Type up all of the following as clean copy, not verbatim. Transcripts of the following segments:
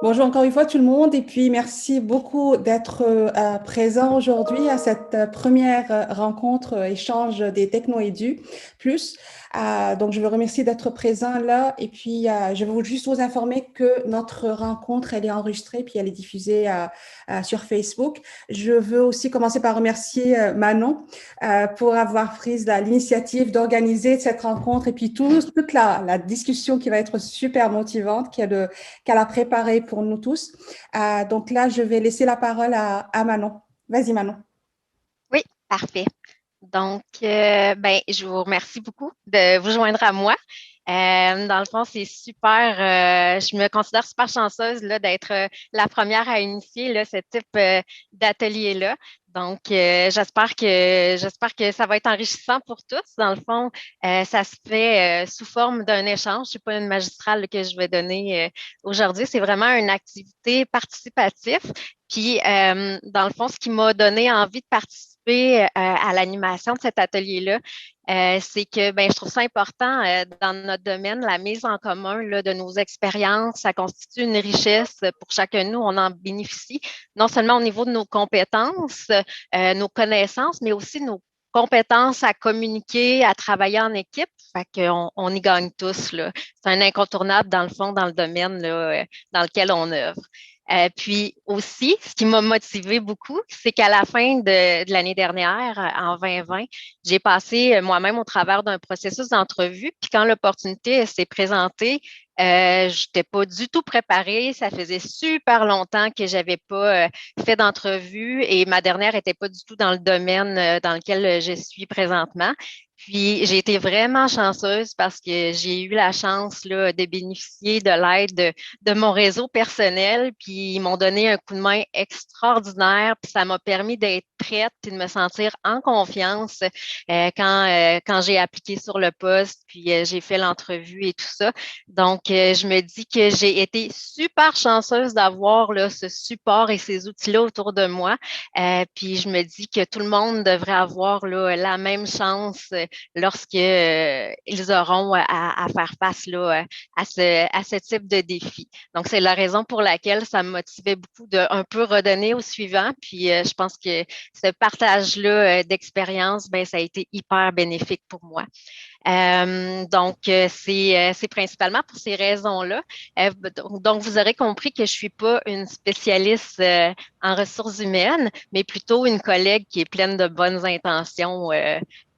Bonjour encore une fois tout le monde et puis merci beaucoup d'être présent aujourd'hui à cette première rencontre échange des techno-édu plus. Donc je veux remercier d'être présent là et puis je veux juste vous informer que notre rencontre elle est enregistrée puis elle est diffusée sur Facebook. Je veux aussi commencer par remercier Manon pour avoir pris l'initiative d'organiser cette rencontre et puis toute la discussion qui va être super motivante qu'elle a préparé pour nous tous. Donc là, je vais laisser la parole à Manon. Vas-y, Manon. Oui, parfait. Donc, je vous remercie beaucoup de vous joindre à moi. Dans le fond, c'est super. Je me considère super chanceuse là, d'être la première à initier là, ce type d'atelier-là. Donc, j'espère que ça va être enrichissant pour tous. Dans le fond, ça se fait sous forme d'un échange. C'est pas une magistrale là, que je vais donner aujourd'hui. C'est vraiment une activité participative. Puis, dans le fond, ce qui m'a donné envie de participer à l'animation de cet atelier-là, c'est que je trouve ça important dans notre domaine, la mise en commun là, de nos expériences. Ça constitue une richesse pour chacun de nous. On en bénéficie non seulement au niveau de nos compétences, nos connaissances, mais aussi nos compétences à communiquer, à travailler en équipe. Fait qu'on on y gagne tous, là. C'est un incontournable dans le fond, dans le domaine là, dans lequel on œuvre. Puis aussi, ce qui m'a motivé beaucoup, c'est qu'à la fin de l'année dernière, en 2020, j'ai passé moi-même au travers d'un processus d'entrevue. Puis quand l'opportunité s'est présentée, je n'étais pas du tout préparée. Ça faisait super longtemps que j'avais pas fait d'entrevue et ma dernière était pas du tout dans le domaine dans lequel je suis présentement. Puis j'ai été vraiment chanceuse parce que j'ai eu la chance là, de bénéficier de l'aide de mon réseau personnel, puis ils m'ont donné un coup de main extraordinaire, puis ça m'a permis d'être prête et de me sentir en confiance quand j'ai appliqué sur le poste, puis j'ai fait l'entrevue et tout ça. Donc, je me dis que j'ai été super chanceuse d'avoir là, ce support et ces outils-là autour de moi. Puis je me dis que tout le monde devrait avoir là, la même chance lorsque ils auront à faire face là, à ce type de défi. Donc, c'est la raison pour laquelle ça me motivait beaucoup de un peu redonner au suivant. Puis, je pense que ce partage-là d'expérience, ça a été hyper bénéfique pour moi. C'est principalement pour ces raisons-là. Donc, vous aurez compris que je suis pas une spécialiste en ressources humaines, mais plutôt une collègue qui est pleine de bonnes intentions,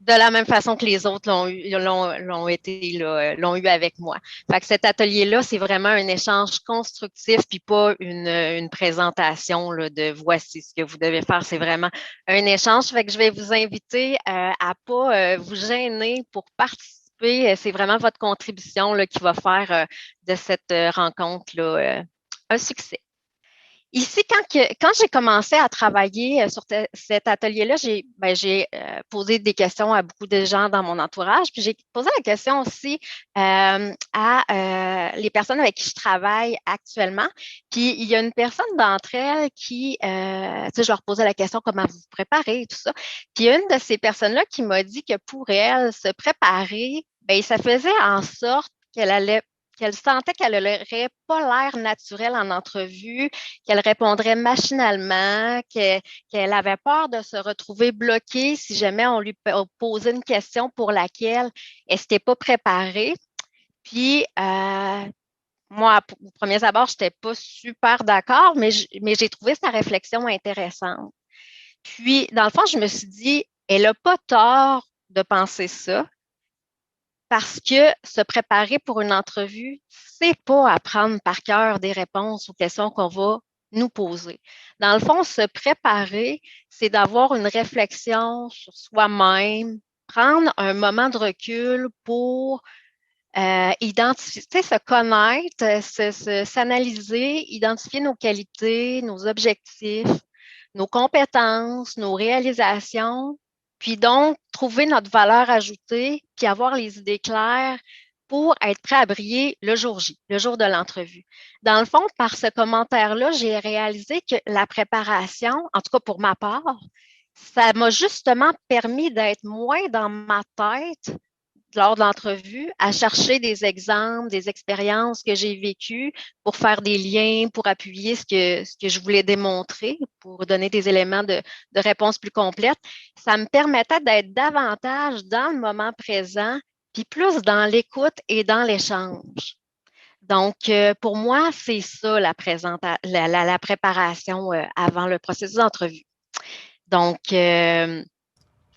de la même façon que les autres l'ont été, là, l'ont eu avec moi. Fait que cet atelier-là, c'est vraiment un échange constructif, puis pas une présentation là, de voici ce que vous devez faire. C'est vraiment un échange. Fait que je vais vous inviter à pas vous gêner pour participer. C'est vraiment votre contribution là, qui va faire de cette rencontre-là un succès. Ici, quand j'ai commencé à travailler sur cet atelier-là, j'ai posé des questions à beaucoup de gens dans mon entourage, puis j'ai posé la question aussi à les personnes avec qui je travaille actuellement. Puis il y a une personne d'entre elles qui, tu sais, je leur posais la question comment vous vous préparez et tout ça. Puis il y a une de ces personnes-là qui m'a dit que pour elle, se préparer, ça faisait en sorte qu'elle sentait qu'elle n'aurait pas l'air naturel en entrevue, qu'elle répondrait machinalement, qu'elle avait peur de se retrouver bloquée si jamais on lui posait une question pour laquelle elle s'était pas préparée. Puis, moi, au premier abord, je n'étais pas super d'accord, mais j'ai trouvé sa réflexion intéressante. Puis, dans le fond, je me suis dit, elle n'a pas tort de penser ça parce que se préparer pour une entrevue, c'est pas apprendre par cœur des réponses aux questions qu'on va nous poser. Dans le fond, se préparer, c'est d'avoir une réflexion sur soi-même, prendre un moment de recul pour identifier, tu sais, se connaître, s'analyser, identifier nos qualités, nos objectifs, nos compétences, nos réalisations, puis donc trouver notre valeur ajoutée, puis avoir les idées claires pour être prêt à briller le jour J, le jour de l'entrevue. Dans le fond, par ce commentaire-là, j'ai réalisé que la préparation, en tout cas pour ma part, ça m'a justement permis d'être moins dans ma tête lors de l'entrevue à chercher des exemples, des expériences que j'ai vécues pour faire des liens, pour appuyer ce que je voulais démontrer, pour donner des éléments de réponse plus complètes. Ça me permettait d'être davantage dans le moment présent, puis plus dans l'écoute et dans l'échange. Donc, pour moi, c'est ça la préparation avant le processus d'entrevue. Donc, Manon,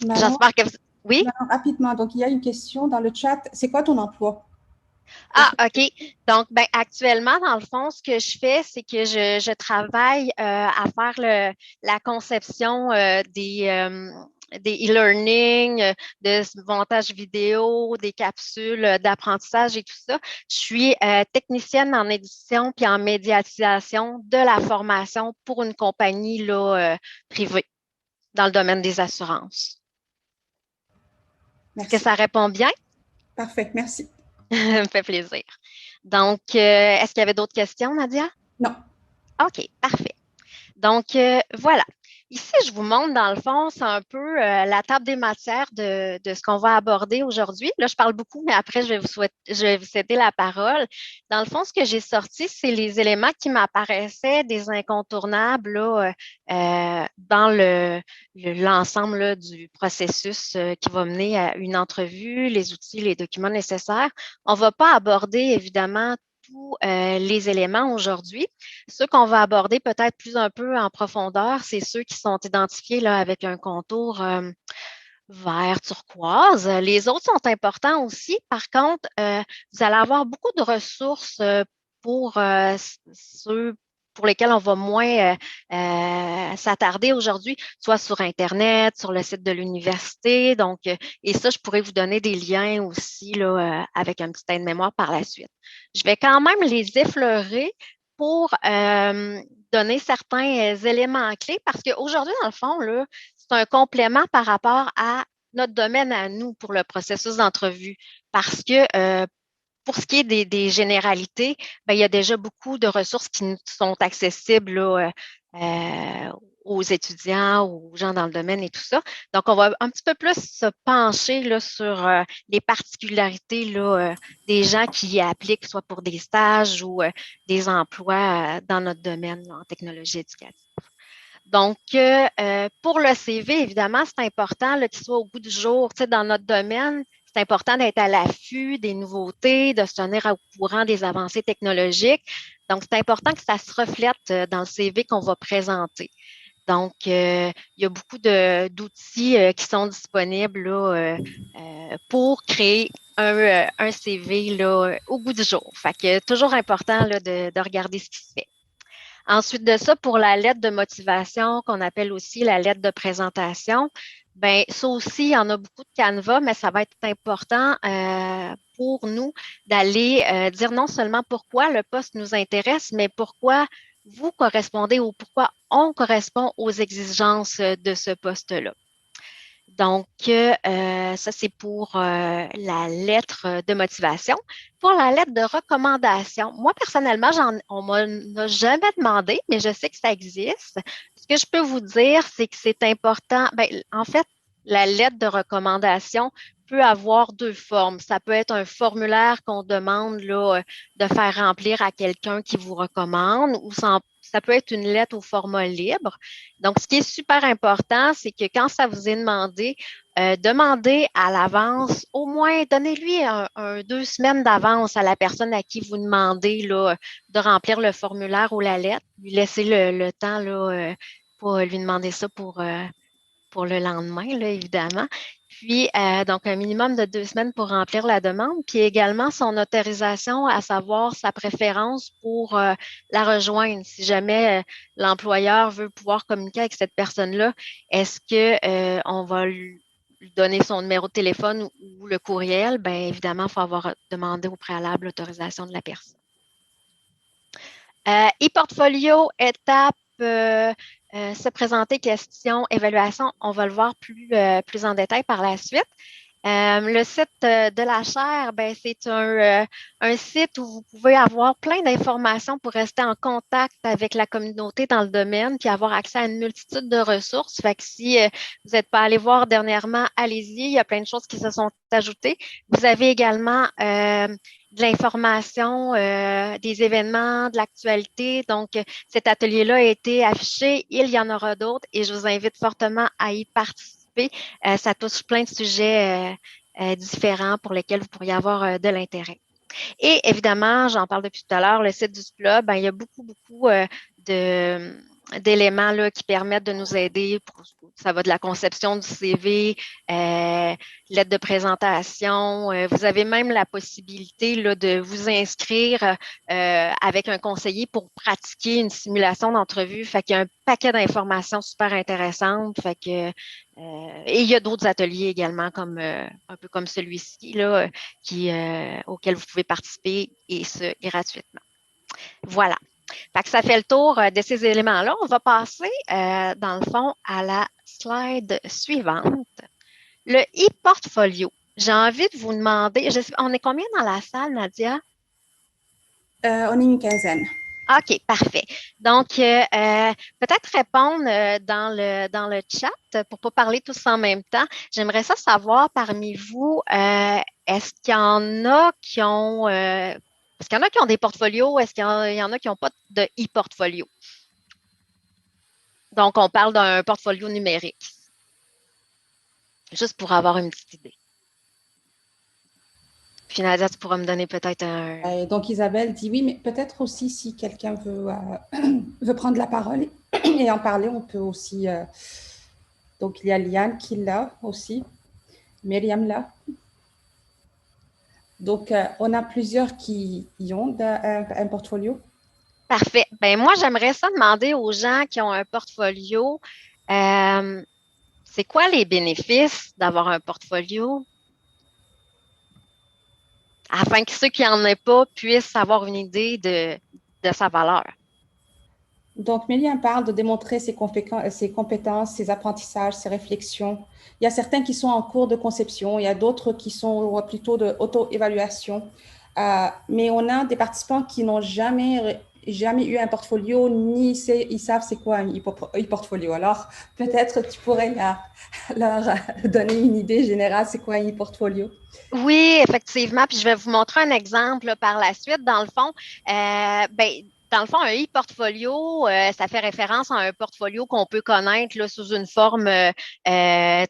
j'espère que oui. Manon, rapidement, donc il y a une question dans le chat. C'est quoi ton emploi? Ah, OK. Donc, ben, actuellement, dans le fond, ce que je fais, c'est que je travaille à faire la conception des e-learning, de montage vidéo, des capsules d'apprentissage et tout ça. Je suis technicienne en édition puis en médiatisation de la formation pour une compagnie là, privée dans le domaine des assurances. Est-ce que Merci. ça répond bien? Parfait, merci. Ça me fait plaisir. Donc, est-ce qu'il y avait d'autres questions, Nadia? Non. OK, parfait. Donc, voilà. Ici, je vous montre, dans le fond, c'est un peu la table des matières de ce qu'on va aborder aujourd'hui. Là, je parle beaucoup, mais après, je vais vous céder la parole. Dans le fond, ce que j'ai sorti, c'est les éléments qui m'apparaissaient des incontournables là, dans l'ensemble là, du processus qui va mener à une entrevue, les outils, les documents nécessaires. On ne va pas aborder, évidemment, tous les éléments aujourd'hui. Ceux qu'on va aborder peut-être plus un peu en profondeur, c'est ceux qui sont identifiés là, avec un contour vert turquoise. Les autres sont importants aussi. Par contre, vous allez avoir beaucoup de ressources pour ceux pour lesquels on va moins s'attarder aujourd'hui, soit sur Internet, sur le site de l'université. Donc, et ça, je pourrais vous donner des liens aussi là, avec un petit aide-mémoire par la suite. Je vais quand même les effleurer pour donner certains éléments clés parce qu'aujourd'hui, dans le fond, là, c'est un complément par rapport à notre domaine à nous pour le processus d'entrevue. Parce que pour ce qui est des généralités, ben, il y a déjà beaucoup de ressources qui nous sont accessibles là, aux étudiants, aux gens dans le domaine et tout ça. Donc, on va un petit peu plus se pencher là, sur les particularités là, des gens qui y appliquent, soit pour des stages ou des emplois dans notre domaine là, en technologie éducative. Donc, pour le CV, évidemment, c'est important qu'il soit au goût du jour. Tu sais, dans notre domaine, c'est important d'être à l'affût des nouveautés, de se tenir au courant des avancées technologiques. Donc, c'est important que ça se reflète dans le CV qu'on va présenter. Donc, il y a beaucoup d'outils qui sont disponibles là, pour créer un CV là, au goût du jour. Fait que toujours important là, de regarder ce qui se fait. Ensuite de ça, pour la lettre de motivation, qu'on appelle aussi la lettre de présentation, ben ça aussi, il y en a beaucoup de Canva, mais ça va être important pour nous d'aller dire non seulement pourquoi le poste nous intéresse, mais pourquoi vous correspondez ou pourquoi on correspond aux exigences de ce poste-là. Donc, ça, c'est pour la lettre de motivation. Pour la lettre de recommandation, moi, personnellement, on ne m'a jamais demandé, mais je sais que ça existe. Ce que je peux vous dire, c'est que c'est important. Ben, en fait, la lettre de recommandation peut avoir deux formes. Ça peut être un formulaire qu'on demande là, de faire remplir à quelqu'un qui vous recommande ou ça peut être une lettre au format libre. Donc, ce qui est super important, c'est que quand ça vous est demandé, demandez à l'avance, au moins donnez-lui 2 semaines d'avance à la personne à qui vous demandez là, de remplir le formulaire ou la lettre. Lui laissez le temps là, pour lui demander ça pour le lendemain, là, évidemment. Puis, donc, un minimum de 2 semaines pour remplir la demande, puis également son autorisation à savoir sa préférence pour la rejoindre. Si jamais l'employeur veut pouvoir communiquer avec cette personne-là, est-ce que on va lui donner son numéro de téléphone ou le courriel? Bien, évidemment, il faut avoir demandé au préalable l'autorisation de la personne. E-portfolio, étape se présenter, questions, évaluation, on va le voir plus en détail par la suite. Le site de la chaire, ben, c'est un site où vous pouvez avoir plein d'informations pour rester en contact avec la communauté dans le domaine, puis avoir accès à une multitude de ressources. Fait que si vous n'êtes pas allé voir dernièrement, allez-y. Il y a plein de choses qui se sont ajoutées. Vous avez également de l'information, des événements, de l'actualité. Donc, cet atelier-là a été affiché. Il y en aura d'autres et je vous invite fortement à y participer. Ça touche plein de sujets différents pour lesquels vous pourriez avoir de l'intérêt. Et évidemment, j'en parle depuis tout à l'heure, le site du SPLA, ben, il y a beaucoup de, d'éléments là, qui permettent de nous aider. Ça va de la conception du CV, lettre de présentation. Vous avez même la possibilité là, de vous inscrire avec un conseiller pour pratiquer une simulation d'entrevue. Fait qu'il y a un paquet d'informations super intéressantes. Fait que, et il y a d'autres ateliers également, comme un peu comme celui-ci, là, auquel vous pouvez participer et ce gratuitement. Voilà. Fait que ça fait le tour de ces éléments-là. On va passer, dans le fond, à la slide suivante. Le e-portfolio. J'ai envie de vous demander, on est combien dans la salle, Nadia? On est une quinzaine. OK, parfait. Donc, peut-être répondre dans le chat pour pas parler tous en même temps. J'aimerais ça savoir parmi vous, est-ce qu'il y en a qui ont, est-ce qu'il y en a qui ont des portfolios? Est-ce qu'il y en a qui n'ont pas de e-portfolio? Donc, on parle d'un portfolio numérique, juste pour avoir une petite idée. Puis Nadia, tu pourras me donner peut-être un... Donc Isabelle dit oui, mais peut-être aussi si quelqu'un veut prendre la parole et en parler, on peut aussi... donc il y a Liane qui l'a aussi, Myriam l'a. Donc on a plusieurs qui ont un portfolio. Parfait. Ben moi, j'aimerais ça demander aux gens qui ont un portfolio, c'est quoi les bénéfices d'avoir un portfolio afin que ceux qui n'en aient pas puissent avoir une idée de sa valeur? Donc, Myriam parle de démontrer ses compétences, ses apprentissages, ses réflexions. Il y a certains qui sont en cours de conception, il y a d'autres qui sont plutôt de auto-évaluation. Mais on a des participants qui n'ont jamais eu un portfolio, ni ils savent c'est quoi un e-portfolio. Alors, peut-être tu pourrais leur donner une idée générale, c'est quoi un e-portfolio? Oui, effectivement. Puis je vais vous montrer un exemple là, par la suite. Dans le fond, un e-portfolio, ça fait référence à un portfolio qu'on peut connaître là, sous une forme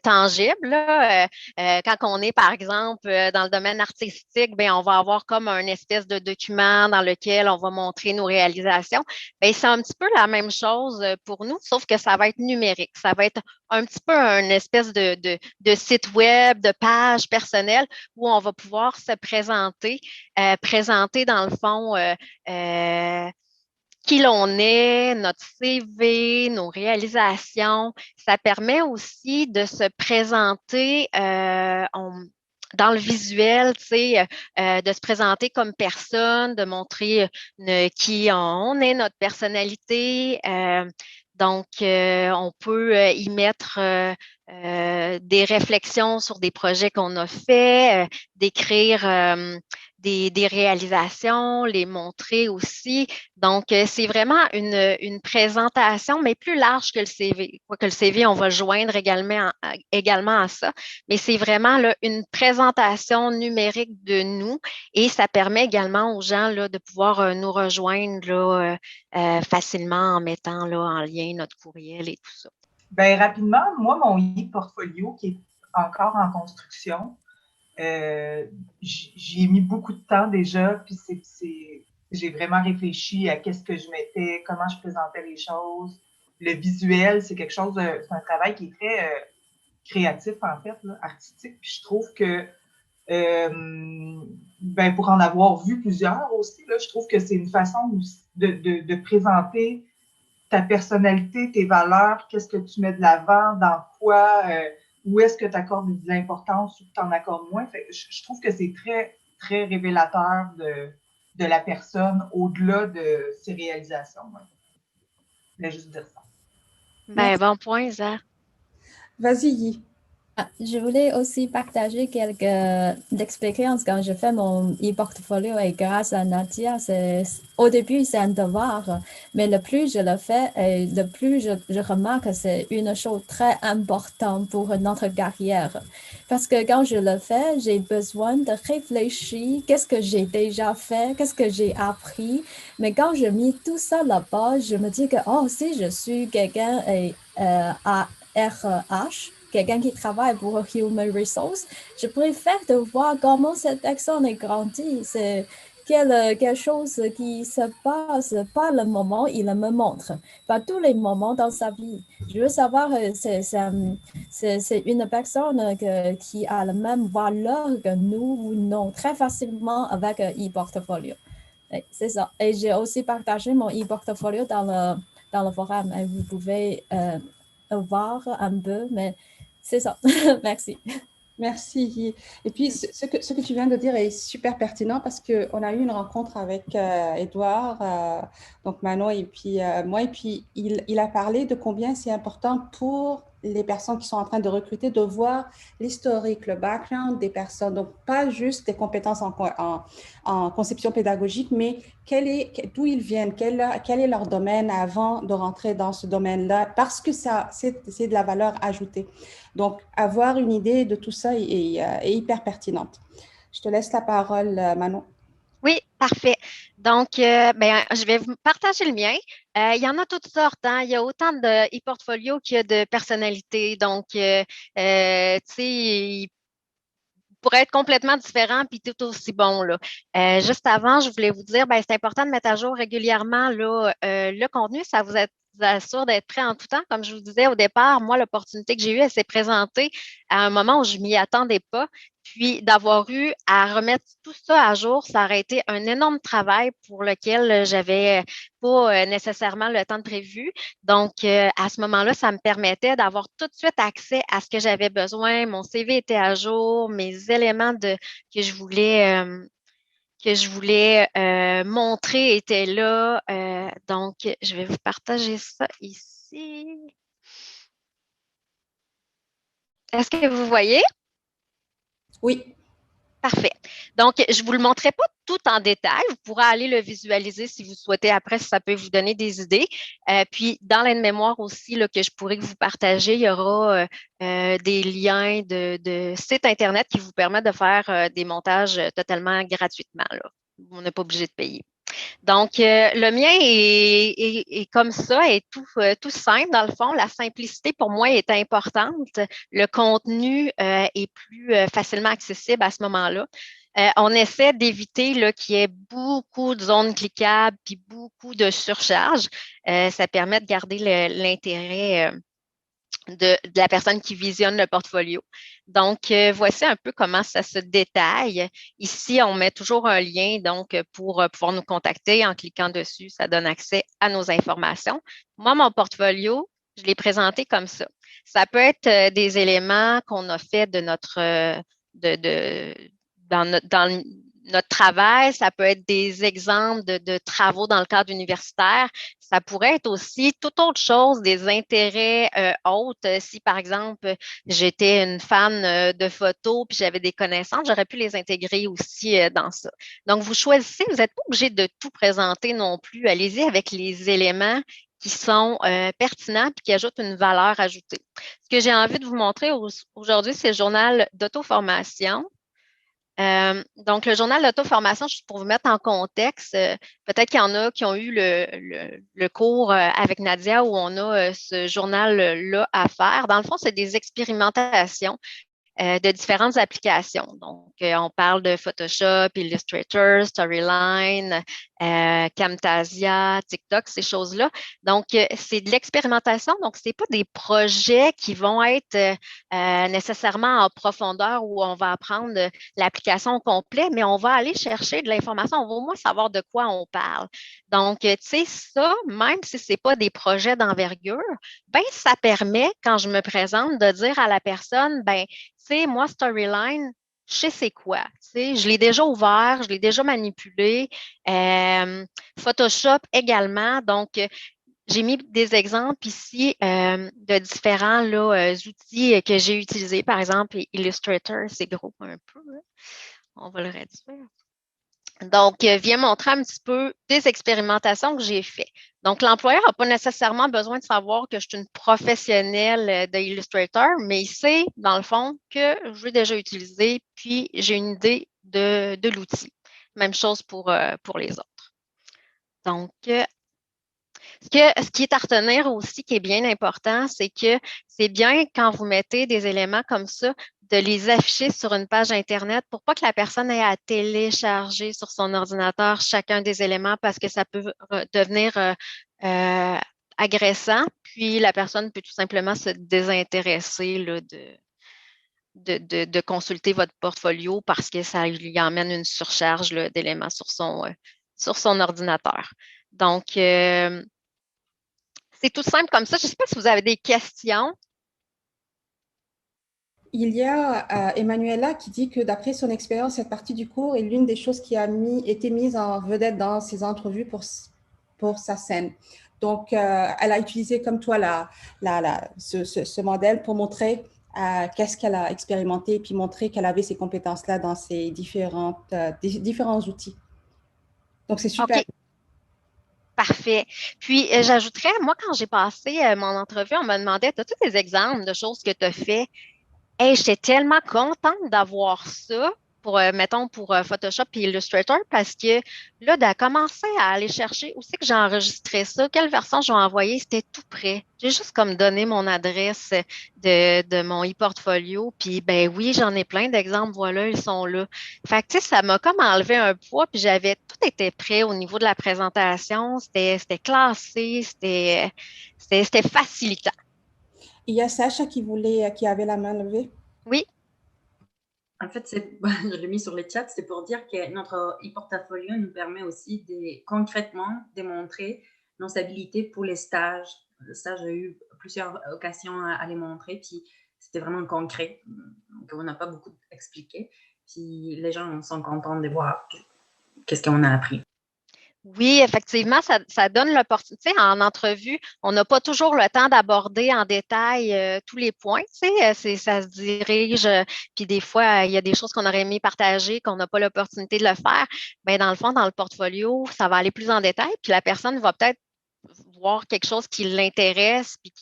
tangible. Là. Quand on est, par exemple, dans le domaine artistique, ben, on va avoir comme un espèce de document dans lequel on va montrer nos réalisations. Ben, c'est un petit peu la même chose pour nous, sauf que ça va être numérique. Ça va être un petit peu une espèce de site web, de page personnelle où on va pouvoir se présenter dans le fond qui l'on est, notre CV, nos réalisations. Ça permet aussi de se présenter dans le visuel, tu sais, de se présenter comme personne, de montrer qui on est, notre personnalité. On peut y mettre des réflexions sur des projets qu'on a faits, d'écrire des réalisations, les montrer aussi. Donc, c'est vraiment une présentation, mais plus large que le CV. Quoique le CV, on va le joindre également à ça. Mais c'est vraiment là, une présentation numérique de nous et ça permet également aux gens là, de pouvoir nous rejoindre là, facilement en mettant là, en lien notre courriel et tout ça. Bien, rapidement, moi, mon e-portfolio qui est encore en construction, j'y ai mis beaucoup de temps déjà, puis j'ai vraiment réfléchi à qu'est-ce que je mettais, comment je présentais les choses. Le visuel, c'est quelque chose, c'est un travail qui est très créatif, en fait, là, artistique. Puis je trouve que, ben, pour en avoir vu plusieurs aussi, là, je trouve que c'est une façon de présenter ta personnalité, tes valeurs, qu'est-ce que tu mets de l'avant, dans quoi, où est-ce que tu accordes de l'importance ou que tu en accordes moins. Fait, je trouve que c'est très, très révélateur de la personne au-delà de ses réalisations. Ouais. Je voulais juste dire ça. Ben, bon point, Isa. Vas-y, Guy. Je voulais aussi partager quelques expériences quand je fais mon e-portfolio et grâce à Nadia, au début c'est un devoir, mais le plus je le fais et le plus je remarque que c'est une chose très importante pour notre carrière. Parce que quand je le fais, j'ai besoin de réfléchir, qu'est-ce que j'ai déjà fait, qu'est-ce que j'ai appris. Mais quand je mets tout ça là-bas, je me dis que, oh, si je suis quelqu'un à RH, quelqu'un qui travaille pour Human Resources, je préfère de voir comment cette personne est grandie. C'est quelque chose qui se passe pas le moment, il me montre, pas tous les moments dans sa vie. Je veux savoir, c'est une personne qui a la même valeur que nous ou non, très facilement avec un e-portfolio. C'est ça. Et j'ai aussi partagé mon e-portfolio dans le forum. Et vous pouvez voir un peu, mais c'est ça. Merci. Merci. Et puis, ce que tu viens de dire est super pertinent parce qu'on a eu une rencontre avec Edouard, donc Manon, et puis moi, et puis il a parlé de combien c'est important pour les personnes qui sont en train de recruter de voir l'historique, le background des personnes. Donc, pas juste des compétences en conception pédagogique, mais d'où ils viennent, quel est leur domaine avant de rentrer dans ce domaine-là, parce que c'est de la valeur ajoutée. Donc, avoir une idée de tout ça est hyper pertinente. Je te laisse la parole, Manon. Oui, parfait. Donc, je vais vous partager le mien. Il y en a toutes sortes, hein. Il y a autant de e-portfolio qu'il y a de personnalités. Donc, tu sais, il pourrait être complètement différent puis tout aussi bon, là. Juste avant, je voulais vous dire, c'est important de mettre à jour régulièrement là, le contenu. Ça vous assure d'être prêt en tout temps. Comme je vous disais au départ, moi, l'opportunité que j'ai eue, elle s'est présentée à un moment où je m'y attendais pas. Puis d'avoir eu à remettre tout ça à jour, ça aurait été un énorme travail pour lequel j'avais pas nécessairement le temps de prévu. Donc, à ce moment-là, ça me permettait d'avoir tout de suite accès à ce que j'avais besoin. Mon CV était à jour, mes éléments que je voulais montrer étaient là. Donc, je vais vous partager ça ici. Est-ce que vous voyez? Oui. Parfait. Donc, je ne vous le montrerai pas tout en détail. Vous pourrez aller le visualiser si vous souhaitez après, si ça peut vous donner des idées. Puis, dans l'aide-mémoire aussi là, que je pourrais vous partager, il y aura des liens de sites Internet qui vous permettent de faire des montages totalement gratuitement, là. On n'est pas obligé de payer. Donc, le mien est comme ça, est tout simple dans le fond. La simplicité pour moi est importante. Le contenu est plus facilement accessible à ce moment-là. On essaie d'éviter là, qu'il y ait beaucoup de zones cliquables puis beaucoup de surcharge. Ça permet de garder l'intérêt de la personne qui visionne le portfolio. Donc, voici un peu comment ça se détaille. Ici, on met toujours un lien donc pour pouvoir nous contacter. En cliquant dessus, ça donne accès à nos informations. Moi, mon portfolio, je l'ai présenté comme ça. Ça peut être des éléments qu'on a fait de notre dans notre travail, ça peut être des exemples de travaux dans le cadre universitaire. Ça pourrait être aussi toute autre chose, des intérêts autres. Si, par exemple, j'étais une fan de photos puis j'avais des connaissances, j'aurais pu les intégrer aussi dans ça. Donc, vous choisissez, vous n'êtes pas obligé de tout présenter non plus. Allez-y avec les éléments qui sont pertinents puis qui ajoutent une valeur ajoutée. Ce que j'ai envie de vous montrer aujourd'hui, c'est le journal d'auto-formation. Donc, le journal d'auto-formation, juste pour vous mettre en contexte, peut-être qu'il y en a qui ont eu le cours avec Nadia où on a ce journal-là à faire. Dans le fond, c'est des expérimentations de différentes applications. Donc, on parle de Photoshop, Illustrator, Storyline, Camtasia, TikTok, ces choses-là. Donc, c'est de l'expérimentation. Donc, c'est pas des projets qui vont être nécessairement en profondeur où on va apprendre l'application au complet, mais on va aller chercher de l'information. On va au moins savoir de quoi on parle. Donc, tu sais, ça, même si c'est pas des projets d'envergure, ça permet, quand je me présente, de dire à la personne, tu sais, moi, Storyline, je sais c'est quoi. Tu sais, je l'ai déjà ouvert, je l'ai déjà manipulé. Photoshop également. Donc, j'ai mis des exemples ici de différents outils que j'ai utilisés. Par exemple, Illustrator, c'est gros un peu. Hein. On va le réduire. Donc, vient montrer un petit peu des expérimentations que j'ai faites. Donc, l'employeur n'a pas nécessairement besoin de savoir que je suis une professionnelle de Illustrator, mais il sait, dans le fond, que je l'ai déjà utilisé, puis j'ai une idée de l'outil. Même chose pour les autres. Donc, ce qui est à retenir aussi, qui est bien important, c'est que c'est bien quand vous mettez des éléments comme ça, de les afficher sur une page Internet pour pas que la personne ait à télécharger sur son ordinateur chacun des éléments parce que ça peut devenir agressant. Puis la personne peut tout simplement se désintéresser là, de consulter votre portfolio parce que ça lui emmène une surcharge d'éléments sur son ordinateur. Donc, c'est tout simple comme ça. Je ne sais pas si vous avez des questions. Il y a Emmanuela qui dit que d'après son expérience, cette partie du cours est l'une des choses qui a été mise en vedette dans ses entrevues pour sa scène. Donc, elle a utilisé comme toi ce modèle pour montrer qu'est-ce qu'elle a expérimenté, puis montrer qu'elle avait ces compétences-là dans ses différents outils. Donc, c'est super. OK. Parfait. Puis, j'ajouterais, moi, quand j'ai passé mon entrevue, on me demandait, as-tu des exemples de choses que tu as fait? Hey, j'étais tellement contente d'avoir ça mettons, pour Photoshop et Illustrator parce que là, de commencer à aller chercher où c'est que j'ai enregistré ça, quelle version je vais envoyer, c'était tout prêt. J'ai juste comme donné mon adresse de mon e-portfolio, puis ben oui, j'en ai plein d'exemples, voilà, ils sont là. Fait que, tu sais, ça m'a comme enlevé un poids, puis tout était prêt au niveau de la présentation, c'était classé, c'était facilitant. Il y a Sacha qui avait la main levée. Oui. En fait, je l'ai mis sur le chat, c'est pour dire que notre e-portfolio nous permet aussi de concrètement démontrer nos habilités pour les stages. Le stage, j'ai eu plusieurs occasions à les montrer, puis c'était vraiment concret. Donc, on n'a pas beaucoup expliqué. Puis les gens sont contents de voir qu'est-ce qu'on a appris. Oui, effectivement, ça donne l'opportunité. En entrevue, on n'a pas toujours le temps d'aborder en détail tous les points. Tu sais, ça se dirige, puis des fois, il y a des choses qu'on aurait aimé partager, qu'on n'a pas l'opportunité de le faire. Bien, dans le fond, dans le portfolio, ça va aller plus en détail, puis la personne va peut-être voir quelque chose qui l'intéresse, puis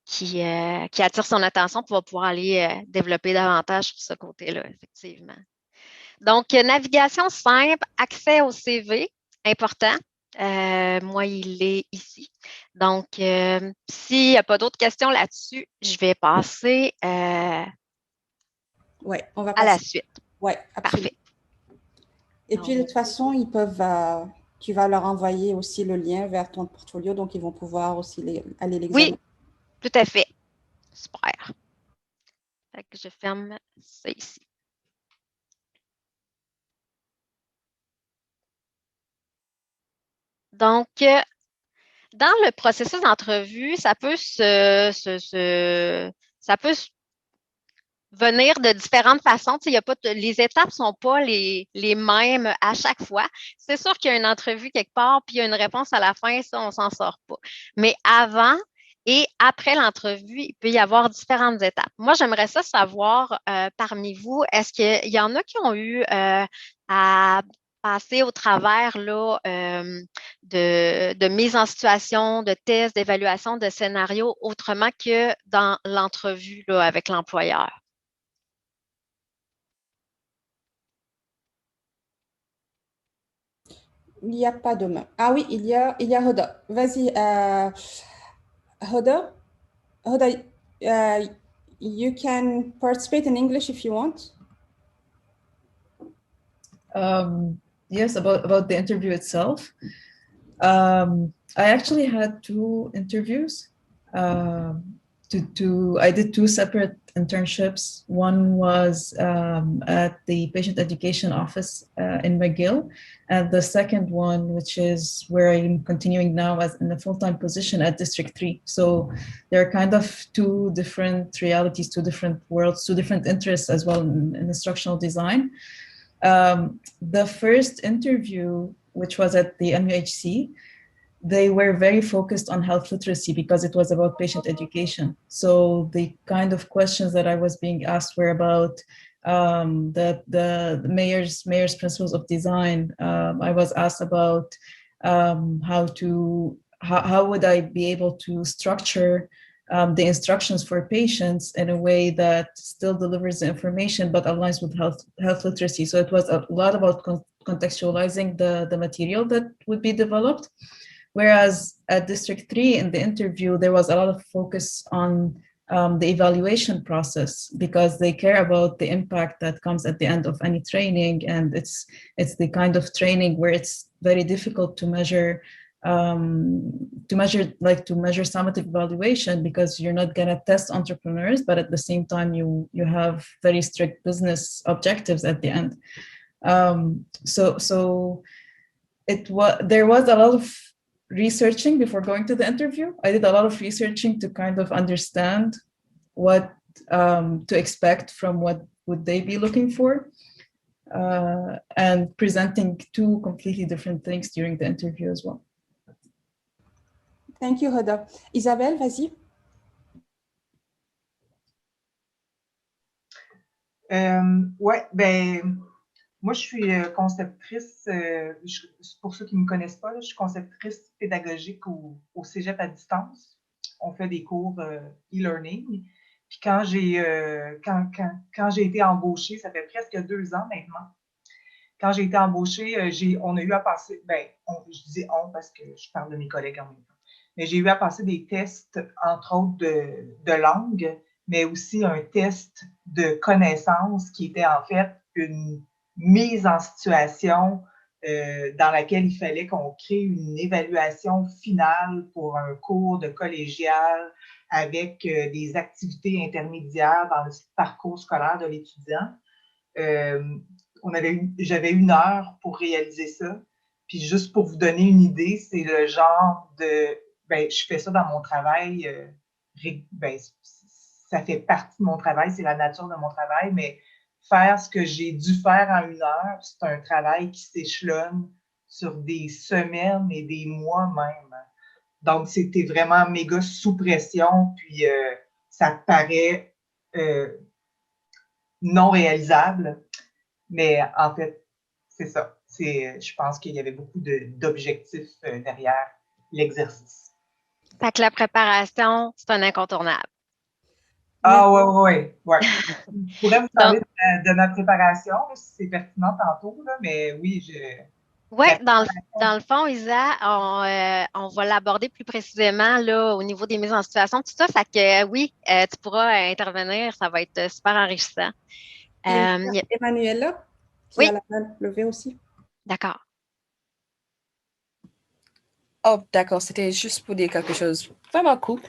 qui attire son attention, puis va pouvoir aller développer davantage sur ce côté-là, effectivement. Donc, navigation simple, accès au CV. Important. Moi, il est ici. Donc, s'il n'y a pas d'autres questions là-dessus, je vais passer ouais, on va à la suite. Oui, absolument. Parfait. Et puis, de toute façon, tu vas leur envoyer aussi le lien vers ton portfolio, donc ils vont pouvoir aussi aller l'examiner. Oui, tout à fait. Super. Fait que je ferme ça ici. Donc, dans le processus d'entrevue, ça peut venir de différentes façons. Tu sais, les étapes ne sont pas les mêmes à chaque fois. C'est sûr qu'il y a une entrevue quelque part, puis il y a une réponse à la fin, ça, on ne s'en sort pas. Mais avant et après l'entrevue, il peut y avoir différentes étapes. Moi, j'aimerais ça savoir parmi vous, est-ce qu'il y en a qui ont eu à passer au travers là, de mise en situation, de tests, d'évaluation, de scénarios, autrement que dans l'entrevue là, avec l'employeur? Il n'y a pas de main. Ah oui, il y a Hoda. Vas-y, Hoda, you can participate in English if you want. Yes, about the interview itself. I actually had 2 interviews. I did 2 separate internships. One was at the patient education office in McGill, and the second one, which is where I'm continuing now as in a full-time position at District 3. So there are kind of 2 different realities, 2 different worlds, 2 different interests as well in instructional design. The first interview, which was at the MUHC, they were very focused on health literacy because it was about patient education. So the kind of questions that I was being asked were about the mayor's principles of design. I was asked about how would I be able to structure the instructions for patients in a way that still delivers the information but aligns with health literacy. So it was a lot about contextualizing the material that would be developed. Whereas at District 3 in the interview, there was a lot of focus on the evaluation process because they care about the impact that comes at the end of any training. And it's the kind of training where it's very difficult to measure summative evaluation because you're not going to test entrepreneurs, but at the same time, you have very strict business objectives at the end. So there was a lot of researching before going to the interview. I did a lot of researching to kind of understand what to expect from what would they be looking for, and presenting two completely different things during the interview as well. Thank you, Hoda. Isabelle, vas-y. Ouais, ben moi je suis conceptrice, pour ceux qui ne me connaissent pas, là, je suis conceptrice pédagogique au Cégep à distance. On fait des cours e-learning. Puis quand j'ai été embauchée, ça fait presque 2 ans maintenant. Quand j'ai été embauchée, on a eu à passer, je dis on parce que je parle de mes collègues en même temps, mais j'ai eu à passer des tests, entre autres de langue, mais aussi un test de connaissance qui était en fait une mise en situation dans laquelle il fallait qu'on crée une évaluation finale pour un cours de collégial avec des activités intermédiaires dans le parcours scolaire de l'étudiant. J'avais 1 heure pour réaliser ça. Puis juste pour vous donner une idée, c'est le genre de... je fais ça dans mon travail. Ça fait partie de mon travail, c'est la nature de mon travail, mais faire ce que j'ai dû faire en 1 heure, c'est un travail qui s'échelonne sur des semaines et des mois même. Donc, c'était vraiment méga sous pression, puis ça paraît non réalisable. Mais en fait, c'est ça. Je pense qu'il y avait beaucoup d'objectifs derrière l'exercice. Fait que la préparation, c'est un incontournable. Ah ouais. Je pourrais vous parler de ma préparation, si c'est pertinent tantôt, là, mais oui, Oui, dans le fond, Isa, on va l'aborder plus précisément là, au niveau des mises en situation, tout ça. Fait que oui, tu pourras intervenir, ça va être super enrichissant. Emmanuela, qui a la main levée aussi. D'accord. Oh, d'accord, c'était juste pour dire quelque chose vraiment cool.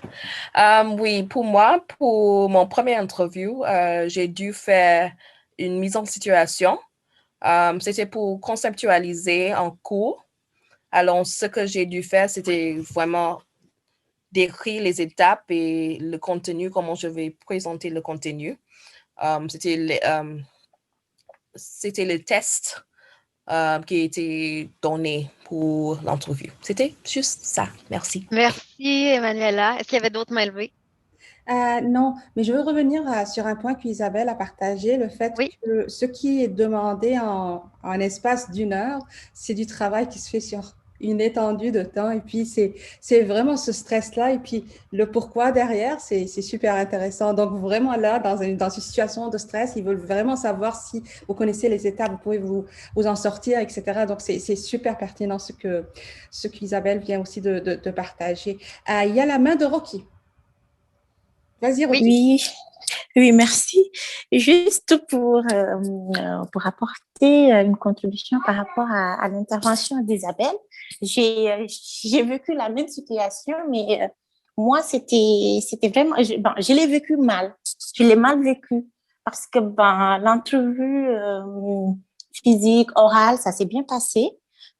Oui, pour moi, pour mon premier interview, j'ai dû faire une mise en situation. C'était pour conceptualiser en cours. Alors, ce que j'ai dû faire, c'était vraiment décrire les étapes et le contenu, comment je vais présenter le contenu. C'était le test qui a été donné pour l'interview. C'était juste ça. Merci. Merci, Emmanuela. Est-ce qu'il y avait d'autres mains levées? Non, mais je veux revenir sur un point qu'Isabelle a partagé, le fait que ce qui est demandé en espace d'1 heure, c'est du travail qui se fait sur une étendue de temps. Et puis, c'est vraiment ce stress-là. Et puis, le pourquoi derrière, c'est super intéressant. Donc, vraiment là, dans une situation de stress, ils veulent vraiment savoir si vous connaissez les étapes, vous pouvez vous en sortir, etc. Donc, c'est super pertinent ce qu'Isabelle vient aussi de partager. Il y a la main de Rocky. Vas-y, Rocky. Oui, merci. Juste pour apporter une contribution par rapport à l'intervention d'Isabelle, j'ai vécu la même situation, mais moi, c'était vraiment... je l'ai vécu mal. Je l'ai mal vécu parce que l'entrevue physique, orale, ça s'est bien passé.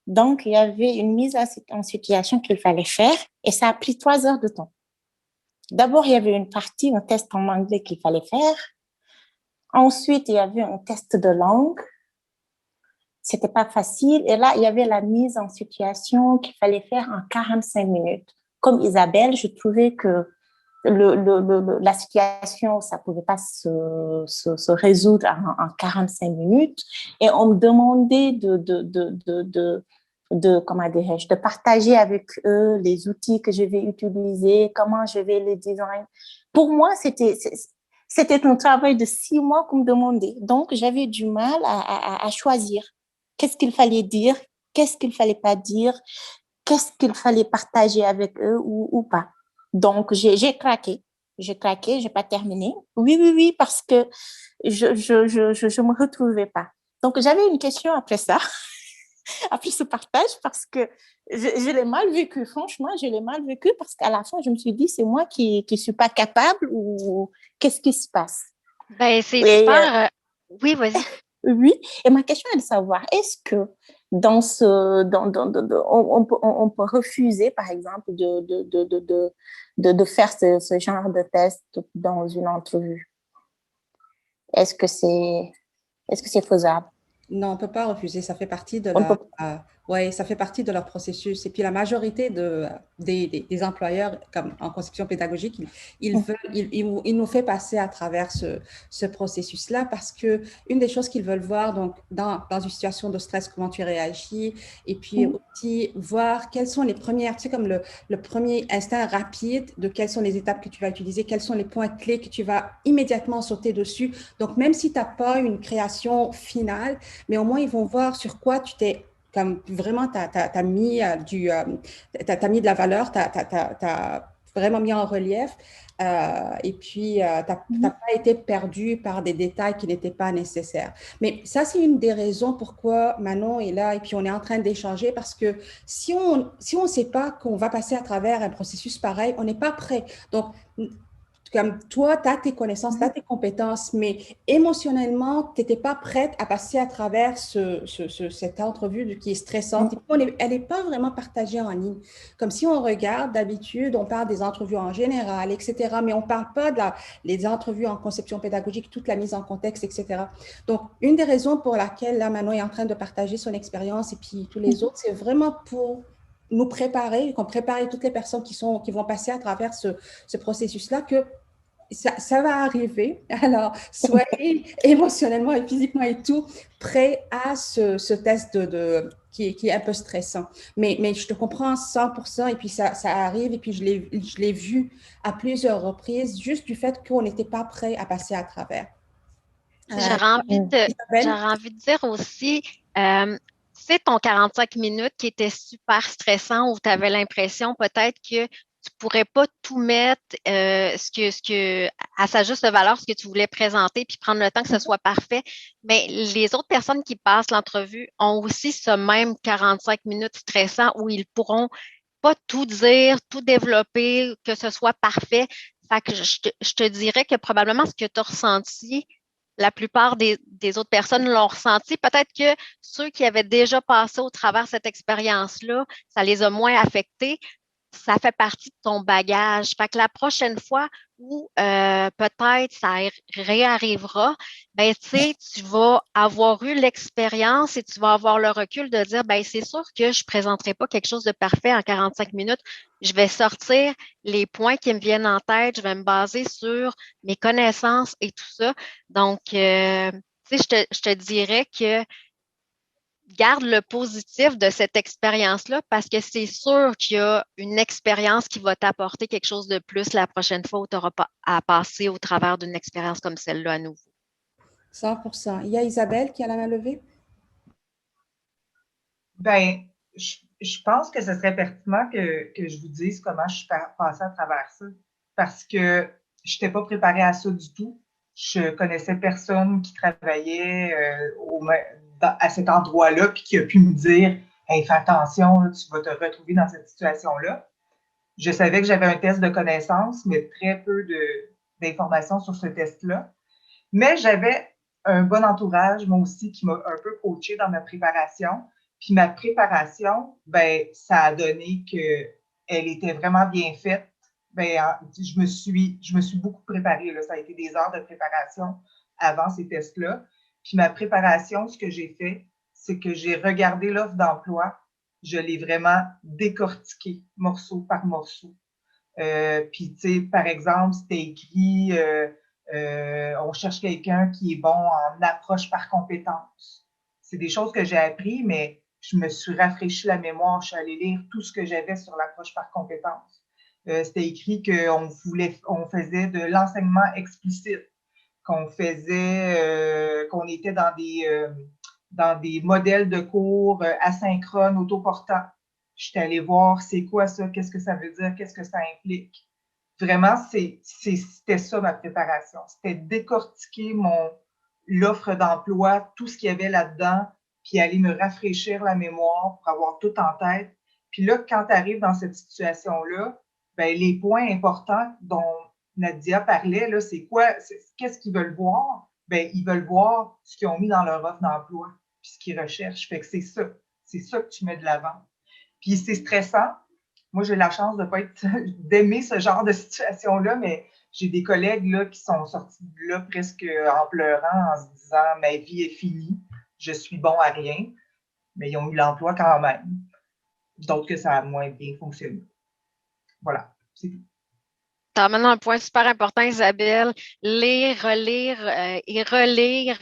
Donc, il y avait une mise en situation qu'il fallait faire et ça a pris 3 heures de temps. D'abord, il y avait une partie, un test en anglais qu'il fallait faire. Ensuite, il y avait un test de langue. c'était pas facile. Et là, il y avait la mise en situation qu'il fallait faire en 45 minutes. Comme Isabelle, je trouvais que la situation, ça pouvait pas se résoudre en 45 minutes. Et on me demandait comment dirais-je, de partager avec eux les outils que je vais utiliser, comment je vais les design. Pour moi, c'était un travail de 6 mois qu'on me demandait. Donc, j'avais du mal à choisir. Qu'est-ce qu'il fallait dire? Qu'est-ce qu'il fallait pas dire? Qu'est-ce qu'il fallait partager avec eux ou pas? Donc, j'ai craqué. J'ai craqué, j'ai pas terminé. Oui, parce que je me retrouvais pas. Donc, j'avais une question après ça, après ce partage, parce que je l'ai mal vécu. Franchement, je l'ai mal vécu parce qu'à la fin, je me suis dit, c'est moi qui suis pas capable ou qu'est-ce qui se passe? Ben, c'est Et, super. Oui, vas-y. oui, et ma question est de savoir, est-ce que on peut refuser, par exemple, de faire ce genre de test dans une entrevue? Est-ce que c'est faisable? Non, on ne peut pas refuser. Ça fait partie de On peut... ouais, ça fait partie de leur processus. Et puis la majorité des employeurs, comme en conception pédagogique, ils nous font passer à travers ce processus-là parce que une des choses qu'ils veulent voir, donc dans une situation de stress, comment tu réagis, et puis aussi voir quelles sont les premières, tu sais, comme le premier instinct rapide de quelles sont les étapes que tu vas utiliser, quels sont les points clés que tu vas immédiatement sauter dessus. Donc, même si tu n'as pas une création finale, mais au moins, ils vont voir sur quoi tu t'es comme vraiment, t'as mis, t'as mis de la valeur, t'as vraiment mis en relief. Et puis, tu n'as pas été perdu par des détails qui n'étaient pas nécessaires. Mais ça, c'est une des raisons pourquoi Manon est là et puis on est en train d'échanger parce que si on ne sait pas qu'on va passer à travers un processus pareil, on n'est pas prêt. Donc, comme toi, tu as tes connaissances, tu as tes compétences, mais émotionnellement, tu n'étais pas prête à passer à travers cette entrevue qui est stressante. Et puis elle n'est pas vraiment partagée en ligne. Comme si on regarde, d'habitude, on parle des entrevues en général, etc., mais on ne parle pas des entrevues en conception pédagogique, toute la mise en contexte, etc. Donc, une des raisons pour laquelle là, Manon est en train de partager son expérience et puis tous les autres, c'est vraiment pour nous préparer, qu'on prépare toutes les personnes qui vont passer à travers ce processus-là, que ça va arriver. Alors, soyez émotionnellement et physiquement et tout prêt à ce test qui est un peu stressant. Mais je te comprends 100% et puis ça arrive et puis je l'ai vu à plusieurs reprises juste du fait qu'on n'était pas prêt à passer à travers. J'aurais envie de dire aussi, c'est ton 45 minutes qui était super stressant où tu avais l'impression peut-être que tu pourrais pas tout mettre à sa juste valeur, ce que tu voulais présenter, puis prendre le temps que ce soit parfait. Mais les autres personnes qui passent l'entrevue ont aussi ce même 45 minutes stressant où ils pourront pas tout dire, tout développer, que ce soit parfait. Fait que je te dirais que probablement ce que tu as ressenti, la plupart des autres personnes l'ont ressenti. Peut-être que ceux qui avaient déjà passé au travers de cette expérience-là, ça les a moins affectés. Ça fait partie de ton bagage. Fait que la prochaine fois où peut-être ça réarrivera, ben tu sais, tu vas avoir eu l'expérience et tu vas avoir le recul de dire, ben c'est sûr que je présenterai pas quelque chose de parfait en 45 minutes. Je vais sortir les points qui me viennent en tête. Je vais me baser sur mes connaissances et tout ça. Donc, tu sais, je te dirais que garde le positif de cette expérience-là parce que c'est sûr qu'il y a une expérience qui va t'apporter quelque chose de plus la prochaine fois où tu n'auras pas à passer au travers d'une expérience comme celle-là à nouveau. 100%. Il y a Isabelle qui a la main levée? Ben, je pense que ce serait pertinent que je vous dise comment je suis passée à travers ça parce que je n'étais pas préparée à ça du tout. Je connaissais personne qui travaillait à cet endroit-là puis qui a pu me dire « Hey, fais attention, là, tu vas te retrouver dans cette situation-là ». Je savais que j'avais un test de connaissances, mais très peu d'informations sur ce test-là. Mais j'avais un bon entourage, moi aussi, qui m'a un peu coachée dans ma préparation. Puis ma préparation, ben, ça a donné qu'elle était vraiment bien faite. Ben, je me suis beaucoup préparée, là. Ça a été des heures de préparation avant ces tests-là. Puis ma préparation, ce que j'ai fait, c'est que j'ai regardé l'offre d'emploi, je l'ai vraiment décortiquée morceau par morceau. Puis, tu sais, par exemple, c'était écrit on cherche quelqu'un qui est bon en approche par compétence. C'est des choses que j'ai appris, mais je me suis rafraîchi la mémoire. Je suis allée lire tout ce que j'avais sur l'approche par compétence. C'était écrit on faisait de l'enseignement explicite, qu'on était dans des modèles de cours asynchrones, autoportants. Je suis allée voir c'est quoi ça, qu'est-ce que ça veut dire, qu'est-ce que ça implique. Vraiment, c'était ça ma préparation. C'était décortiquer l'offre d'emploi, tout ce qu'il y avait là-dedans, puis aller me rafraîchir la mémoire pour avoir tout en tête. Puis là, quand tu arrives dans cette situation-là, ben, les points importants dont Nadia parlait, là, c'est quoi? Qu'est-ce qu'ils veulent voir? Ben, ils veulent voir ce qu'ils ont mis dans leur offre d'emploi, puis ce qu'ils recherchent. Fait que c'est ça. C'est ça que tu mets de l'avant. Puis c'est stressant. Moi, j'ai la chance d'aimer ce genre de situation-là, mais j'ai des collègues là, qui sont sortis de là presque en pleurant, en se disant « ma vie est finie, je suis bon à rien », mais ils ont eu l'emploi quand même. D'autres que ça a moins bien fonctionné. Voilà, c'est tout. Tu amènes un point super important, Isabelle. Lire, relire et relire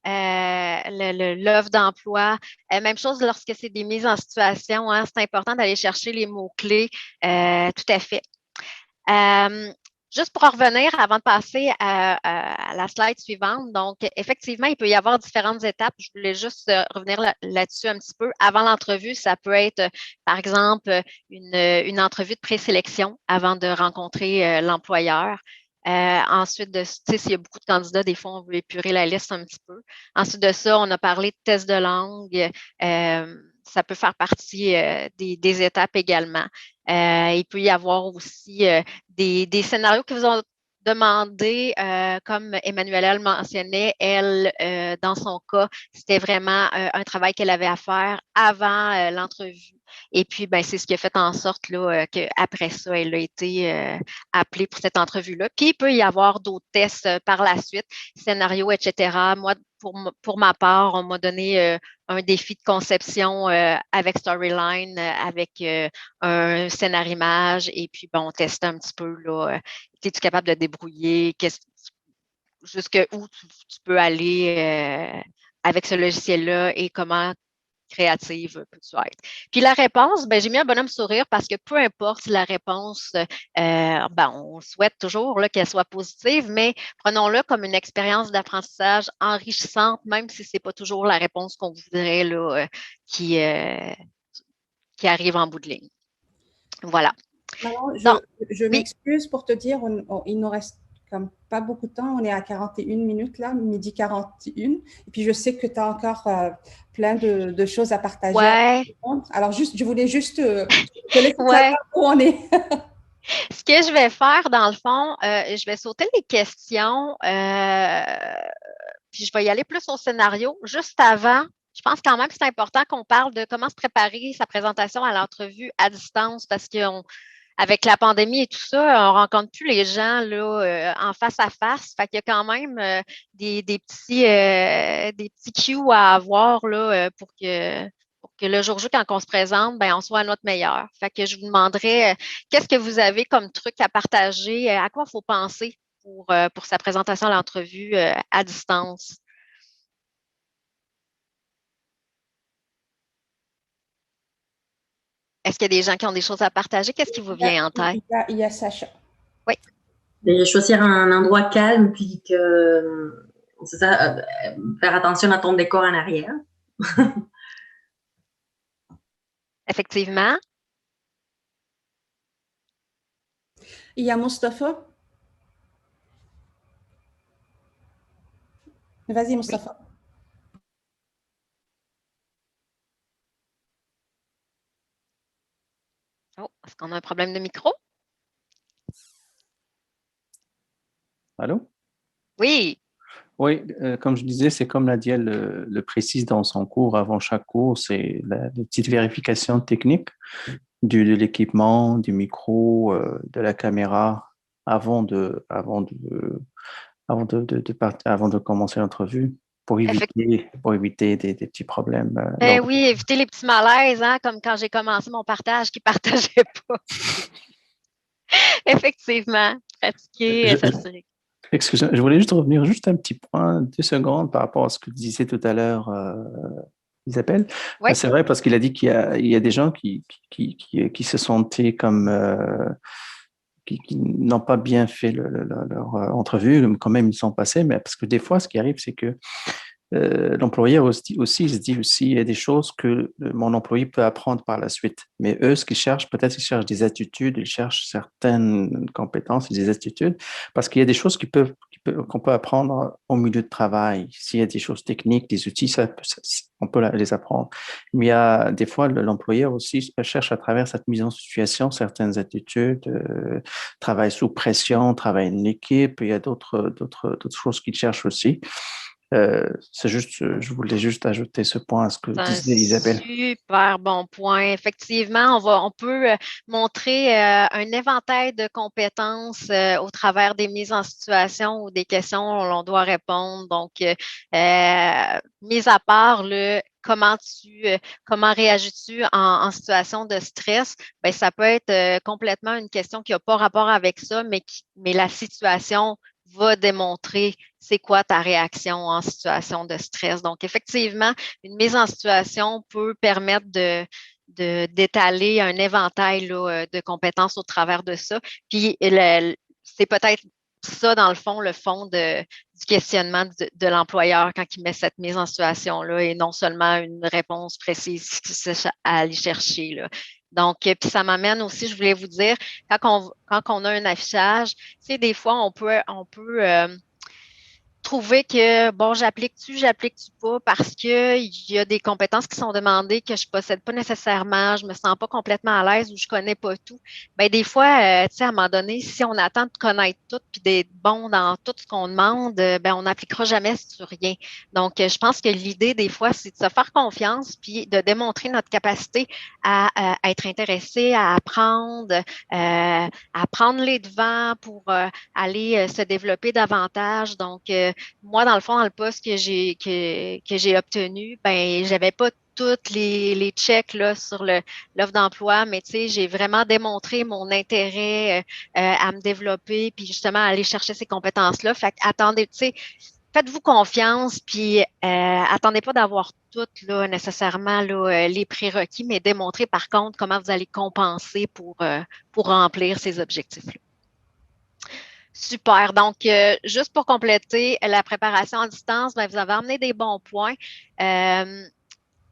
l'offre d'emploi. Même chose lorsque c'est des mises en situation. Hein, c'est important d'aller chercher les mots-clés. Tout à fait. Juste pour en revenir, avant de passer à la slide suivante, donc effectivement, il peut y avoir différentes étapes. Je voulais juste revenir là-dessus un petit peu. Avant l'entrevue, ça peut être, par exemple, une entrevue de présélection avant de rencontrer l'employeur. Ensuite de, tu sais, s'il y a beaucoup de candidats, des fois, on veut épurer la liste un petit peu. Ensuite de ça, on a parlé de tests de langue. Ça peut faire partie des étapes également. Il peut y avoir aussi des scénarios qui vous ont demandé, comme Emmanuelle le mentionnait, elle, dans son cas, c'était vraiment un travail qu'elle avait à faire avant l'entrevue. Et puis, ben, c'est ce qui a fait en sorte là, qu'après ça, elle a été appelée pour cette entrevue-là. Puis, il peut y avoir d'autres tests par la suite, scénarios, etc. Moi, pour ma part, on m'a donné un défi de conception avec Storyline, avec un scénario-image, et puis, bon, on testait un petit peu, là, es-tu capable de te débrouiller, jusqu'où tu peux aller avec ce logiciel-là et comment créative peux-tu être. Puis la réponse, ben, j'ai mis un bonhomme sourire parce que peu importe la réponse, ben, on souhaite toujours là, qu'elle soit positive, mais prenons-le comme une expérience d'apprentissage enrichissante, même si c'est pas toujours la réponse qu'on voudrait là, qui arrive en bout de ligne. Voilà. Manon, Donc, je m'excuse pour te dire, il nous reste comme pas beaucoup de temps, on est à 41 minutes là, midi 41, et puis je sais que tu as encore plein de choses à partager. Ouais. Alors, je voulais juste te laisser savoir où on est. Ce que je vais faire, dans le fond, je vais sauter les questions, puis je vais y aller plus au scénario. Juste avant, je pense quand même que c'est important qu'on parle de comment se préparer sa présentation à l'entrevue à distance, parce qu'avec la pandémie et tout ça, on rencontre plus les gens là en face à face. Fait qu'il y a quand même des petits cues à avoir là pour que le jour J, quand on se présente, ben on soit à notre meilleur. Fait que je vous demanderais qu'est-ce que vous avez comme truc à partager, à quoi il faut penser pour sa présentation à l'entrevue à distance. Est-ce qu'il y a des gens qui ont des choses à partager? Qu'est-ce qui vous vient en tête? Il y a Sacha. Oui. Et choisir un endroit calme, puis c'est ça, faire attention à ton décor en arrière. Effectivement. Il y a Mustapha. Vas-y, Mustapha. Oh, est-ce qu'on a un problème de micro? Allô? Oui. Oui, comme je disais, c'est comme Nadia le précise dans son cours, avant chaque cours, c'est la petite vérification technique de l'équipement, du micro, de la caméra avant de commencer l'entrevue. pour éviter des petits problèmes. Oui, éviter les petits malaises, hein, comme quand j'ai commencé mon partage qui ne partageait pas. Effectivement, pratiquer, s'assurer. Excusez-moi, je voulais juste revenir juste un petit point, 2 secondes, par rapport à ce que tu disais tout à l'heure, Isabelle. Oui. C'est vrai parce qu'il a dit qu'il y a des gens qui se sentaient comme qui n'ont pas bien fait leur entrevue, quand même ils sont passés, mais parce que des fois, ce qui arrive, c'est que l'employeur aussi, il se dit aussi, il y a des choses que mon employé peut apprendre par la suite. Mais eux, ce qu'ils cherchent, peut-être qu'ils cherchent des attitudes, ils cherchent certaines compétences et des attitudes, parce qu'il y a des choses qu'on peut apprendre au milieu de travail. S'il y a des choses techniques, des outils, on peut les apprendre. Mais il y a des fois, l'employeur aussi cherche à travers cette mise en situation certaines attitudes, travail sous pression, travail en équipe, il y a d'autres choses qu'il cherche aussi. Je voulais juste ajouter ce point à ce que disait Isabelle. Super bon point. Effectivement, on peut montrer un éventail de compétences au travers des mises en situation ou des questions où l'on doit répondre. Donc, mis à part comment réagis-tu en situation de stress? Ben, ça peut être complètement une question qui n'a pas rapport avec ça, mais la situation va démontrer c'est quoi ta réaction en situation de stress. Donc, effectivement, une mise en situation peut permettre d'étaler un éventail là, de compétences au travers de ça. Puis, c'est peut-être ça, dans le fond du questionnement de l'employeur quand il met cette mise en situation-là et non seulement une réponse précise à aller chercher, là. Donc, puis ça m'amène aussi, je voulais vous dire, quand on a un affichage, tu sais, des fois, on peut trouver que, bon, j'applique-tu pas parce que il y a des compétences qui sont demandées que je possède pas nécessairement, je me sens pas complètement à l'aise ou je connais pas tout. Ben, des fois, tu sais, à un moment donné, si on attend de connaître tout puis d'être bon dans tout ce qu'on demande, ben, on n'appliquera jamais sur rien. Donc, je pense que l'idée, des fois, c'est de se faire confiance puis de démontrer notre capacité à être intéressé, à apprendre, à prendre les devants pour aller se développer davantage. Donc, moi, dans le fond, dans le poste que j'ai obtenu, ben, j'avais pas toutes les checks là, sur l'offre d'emploi, mais tu sais, j'ai vraiment démontré mon intérêt à me développer, puis justement à aller chercher ces compétences-là. Fait attendez, tu sais, faites-vous confiance, puis attendez pas d'avoir toutes là, nécessairement là, les prérequis, mais démontrez par contre comment vous allez compenser pour remplir ces objectifs-là. Super. Donc, juste pour compléter la préparation à distance, ben, vous avez amené des bons points.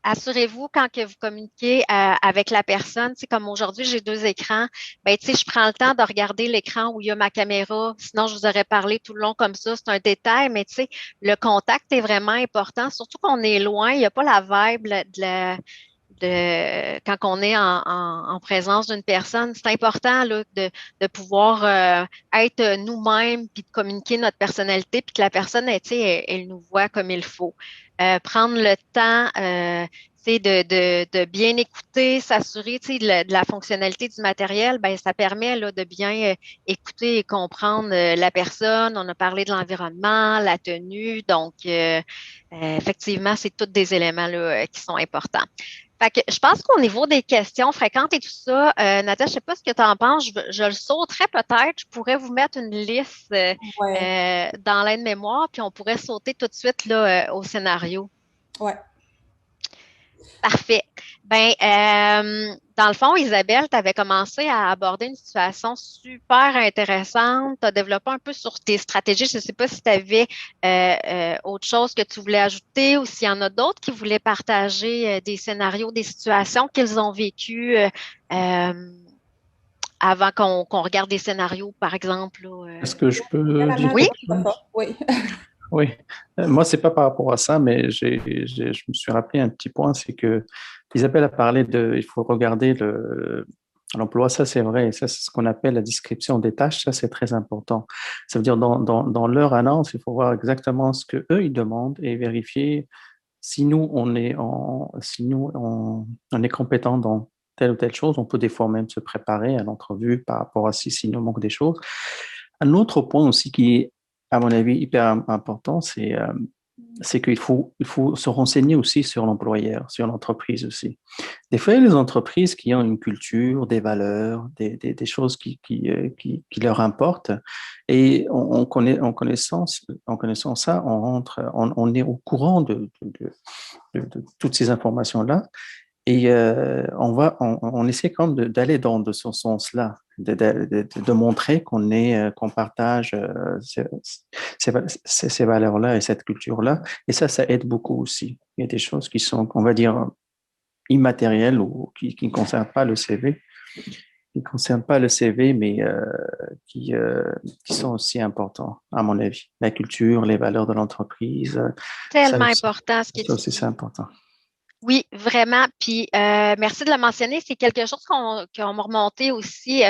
Assurez-vous quand que vous communiquez avec la personne, tu sais, comme aujourd'hui, j'ai 2 écrans, ben, tu sais, je prends le temps de regarder l'écran où il y a ma caméra. Sinon, je vous aurais parlé tout le long comme ça. C'est un détail, mais tu sais, le contact est vraiment important, surtout qu'on est loin. Il n'y a pas la vibe quand on est en présence d'une personne, c'est important là, de pouvoir être nous-mêmes puis de communiquer notre personnalité puis que la personne, elle nous voit comme il faut. Prendre le temps, de bien écouter, s'assurer de la fonctionnalité du matériel, ben ça permet là, de bien écouter et comprendre la personne. On a parlé de l'environnement, la tenue, donc effectivement, c'est tous des éléments là, qui sont importants. Fait que je pense qu'au niveau des questions fréquentes et tout ça, Nadia, je sais pas ce que tu en penses, je le sauterais peut-être. Je pourrais vous mettre une liste dans l'aide-mémoire, puis on pourrait sauter tout de suite là, au scénario. Ouais. Parfait. Ben, dans le fond, Isabelle, tu avais commencé à aborder une situation super intéressante. Tu as développé un peu sur tes stratégies. Je ne sais pas si tu avais autre chose que tu voulais ajouter ou s'il y en a d'autres qui voulaient partager des scénarios, des situations qu'ils ont vécues avant qu'on regarde des scénarios, par exemple. Est-ce que je peux dire oui? Oui. Oui, moi, c'est pas par rapport à ça, mais je me suis rappelé un petit point, c'est que Isabelle a parlé il faut regarder l'emploi, ça c'est vrai, ça c'est ce qu'on appelle la description des tâches, ça c'est très important. Ça veut dire dans leur annonce, il faut voir exactement ce que eux ils demandent et vérifier si nous on est compétent dans telle ou telle chose, on peut des fois même se préparer à l'entrevue par rapport à s'il nous manque des choses. Un autre point aussi qui est à mon avis, hyper important, c'est c'est qu'il faut se renseigner aussi sur l'employeur, sur l'entreprise aussi. Des fois, il y a des entreprises qui ont une culture, des valeurs, des choses qui leur importent. Et en connaissant ça, on est au courant de toutes ces informations-là. Et on essaie quand même d'aller dans de ce sens-là, de montrer qu'on partage ces valeurs-là et cette culture-là. Et ça aide beaucoup aussi. Il y a des choses qui sont, on va dire, immatérielles ou qui ne concernent pas le CV, mais qui sont aussi importants, à mon avis. La culture, les valeurs de l'entreprise, Tellement important ce que ça tu aussi, dis. c'est important. Oui, vraiment. Puis merci de le mentionner. C'est quelque chose qu'on m'a remonté aussi,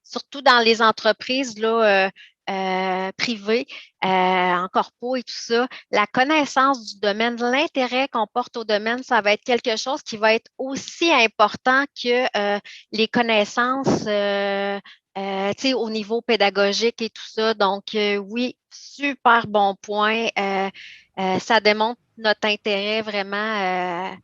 surtout dans les entreprises là, privées, en corpo et tout ça. La connaissance du domaine, l'intérêt qu'on porte au domaine, ça va être quelque chose qui va être aussi important que les connaissances tu sais, au niveau pédagogique et tout ça. Donc, oui, super bon point. Ça démontre notre intérêt vraiment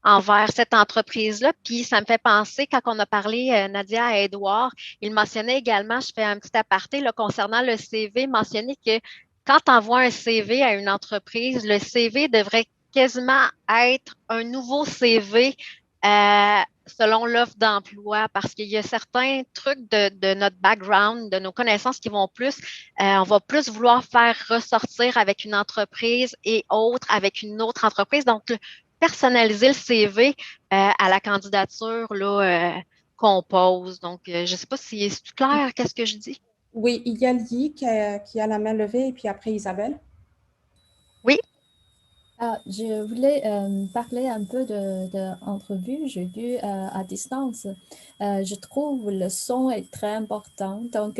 envers cette entreprise-là. Puis ça me fait penser, quand on a parlé, Nadia à Edouard, il mentionnait également, je fais un petit aparté là, concernant le CV, mentionner que quand on envoie un CV à une entreprise, le CV devrait quasiment être un nouveau CV selon l'offre d'emploi, parce qu'il y a certains trucs de notre background, de nos connaissances qui vont plus, on va plus vouloir faire ressortir avec une entreprise et autres avec une autre entreprise. Donc, personnaliser le CV à la candidature là, qu'on pose. Donc, je ne sais pas si c'est clair, qu'est-ce que je dis? Oui, il y a Lee qui a la main levée et puis après Isabelle. Oui. Je voulais parler un peu de entrevue. J'ai vu à distance. Je trouve le son est très important. Donc,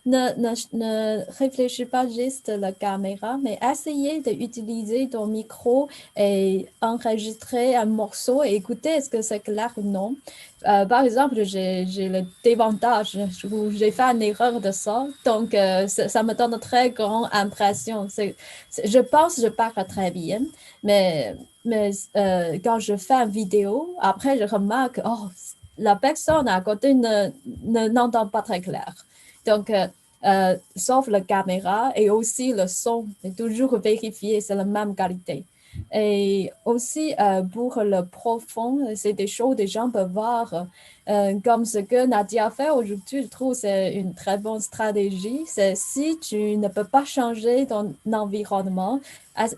ne réfléchis pas juste à la caméra, mais essayez d'utiliser ton micro et enregistrer un morceau et écouter est-ce que c'est clair ou non. Par exemple, j'ai le démontage où j'ai fait une erreur de ça. Donc, ça me donne une très grande impression. Je pense que je parle très bien. Mais quand je fais une vidéo, après, je remarque, oh, la personne à côté n'entend pas très clair. Donc, sauf la caméra et aussi le son, est toujours vérifié, c'est la même qualité. Et aussi, pour le profond, c'est des choses que les gens peuvent voir. Comme ce que Nadia fait aujourd'hui, je trouve que c'est une très bonne stratégie. C'est si tu ne peux pas changer ton environnement,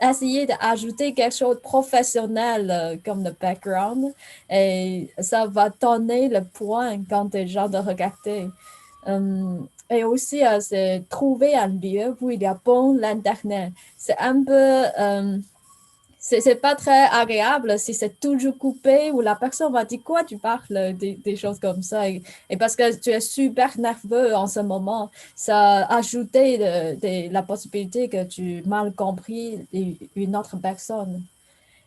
essayer d'ajouter quelque chose de professionnel comme le background et ça va donner le point quand les gens te regardent. Et aussi, c'est trouver un lieu où il y a bon l'Internet. C'est un peu... c'est pas très agréable si c'est toujours coupé ou la personne va dire quoi tu parles des choses comme ça et parce que tu es super nerveux en ce moment, ça a ajouté la possibilité que tu mal compris une autre personne.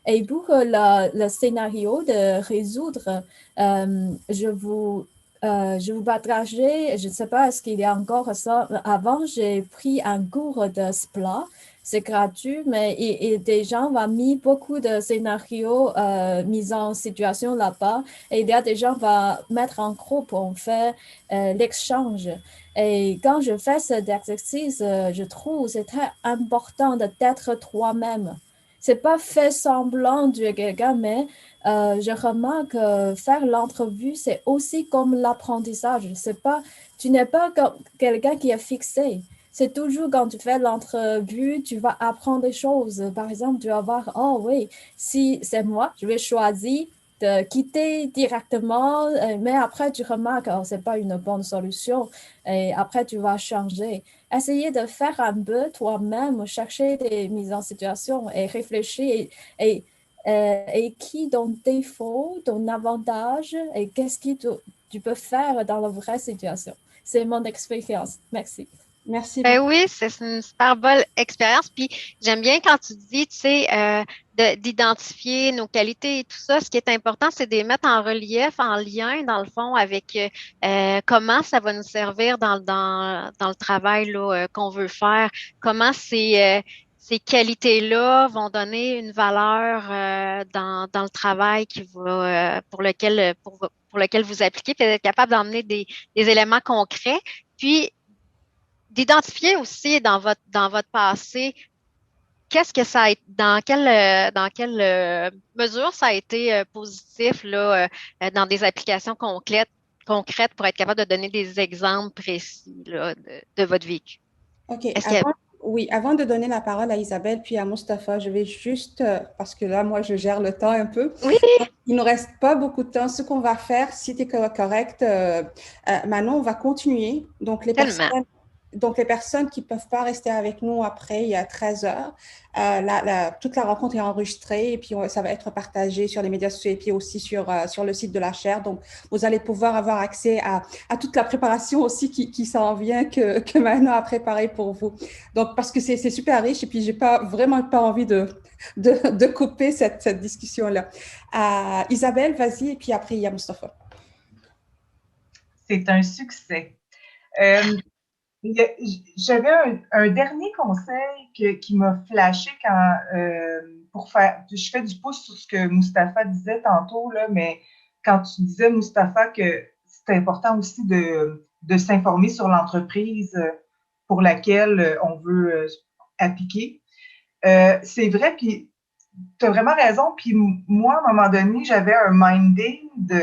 Et pour le scénario de résoudre, je vous partageais, je ne sais pas est-ce qu'il y a encore ça. Avant, j'ai pris un cours de SPLA. C'est gratuit, mais des gens ont mis beaucoup de scénarios mis en situation là-bas. Et il y a des gens qui vont mettre en groupe, on fait l'échange. Et quand je fais cet exercice, je trouve que c'est très important d'être toi-même. C'est pas fait semblant de quelqu'un, mais je remarque que faire l'entrevue, c'est aussi comme l'apprentissage. C'est pas, tu n'es pas comme quelqu'un qui est fixé. C'est toujours quand tu fais l'entrevue, tu vas apprendre des choses. Par exemple, tu vas voir, oh oui, si c'est moi, je vais choisir de quitter directement, mais après tu remarques, oh, c'est pas une bonne solution, et après tu vas changer. Essayer de faire un peu toi-même, chercher des mises en situation et réfléchir et qui ton défaut, ton avantage et qu'est-ce que tu peux faire dans la vraie situation. C'est mon expérience. Merci. Merci Ben beaucoup. oui, c'est une super bonne expérience. Puis j'aime bien quand tu dis, tu sais, d'identifier nos qualités et tout ça. Ce qui est important, c'est de les mettre en relief, en lien, dans le fond, avec comment ça va nous servir dans le travail là, qu'on veut faire. Comment ces qualités-là vont donner une valeur dans le travail pour lequel vous appliquez, puis être capable d'emmener des éléments concrets, puis d'identifier aussi dans votre passé qu'est-ce que ça a été, dans quelle mesure ça a été positif là, dans des applications concrètes pour être capable de donner des exemples précis là, de votre vécu. OK. Avant de donner la parole à Isabelle puis à Mustapha, je vais juste, parce que là, moi, je gère le temps un peu. Oui. Il ne nous reste pas beaucoup de temps. Ce qu'on va faire, si tu es correct, Manon, on va continuer. Donc, les personnes qui ne peuvent pas rester avec nous après, il y a 13 heures, toute la rencontre est enregistrée et puis ça va être partagé sur les médias sociaux et puis aussi sur le site de la chaire. Donc, vous allez pouvoir avoir accès à toute la préparation aussi qui s'en vient que Manon a préparé pour vous. Donc, parce que c'est super riche et puis je n'ai vraiment pas envie de couper cette discussion-là. Isabelle, vas-y et puis après, il y a Mustapha. C'est un succès. J'avais un dernier conseil qui m'a flashé quand je fais du pouce sur ce que Mustapha disait tantôt, là, mais quand tu disais, Mustapha, que c'est important aussi de s'informer sur l'entreprise pour laquelle on veut appliquer. C'est vrai, puis tu as vraiment raison. Puis moi, à un moment donné, j'avais un minding de...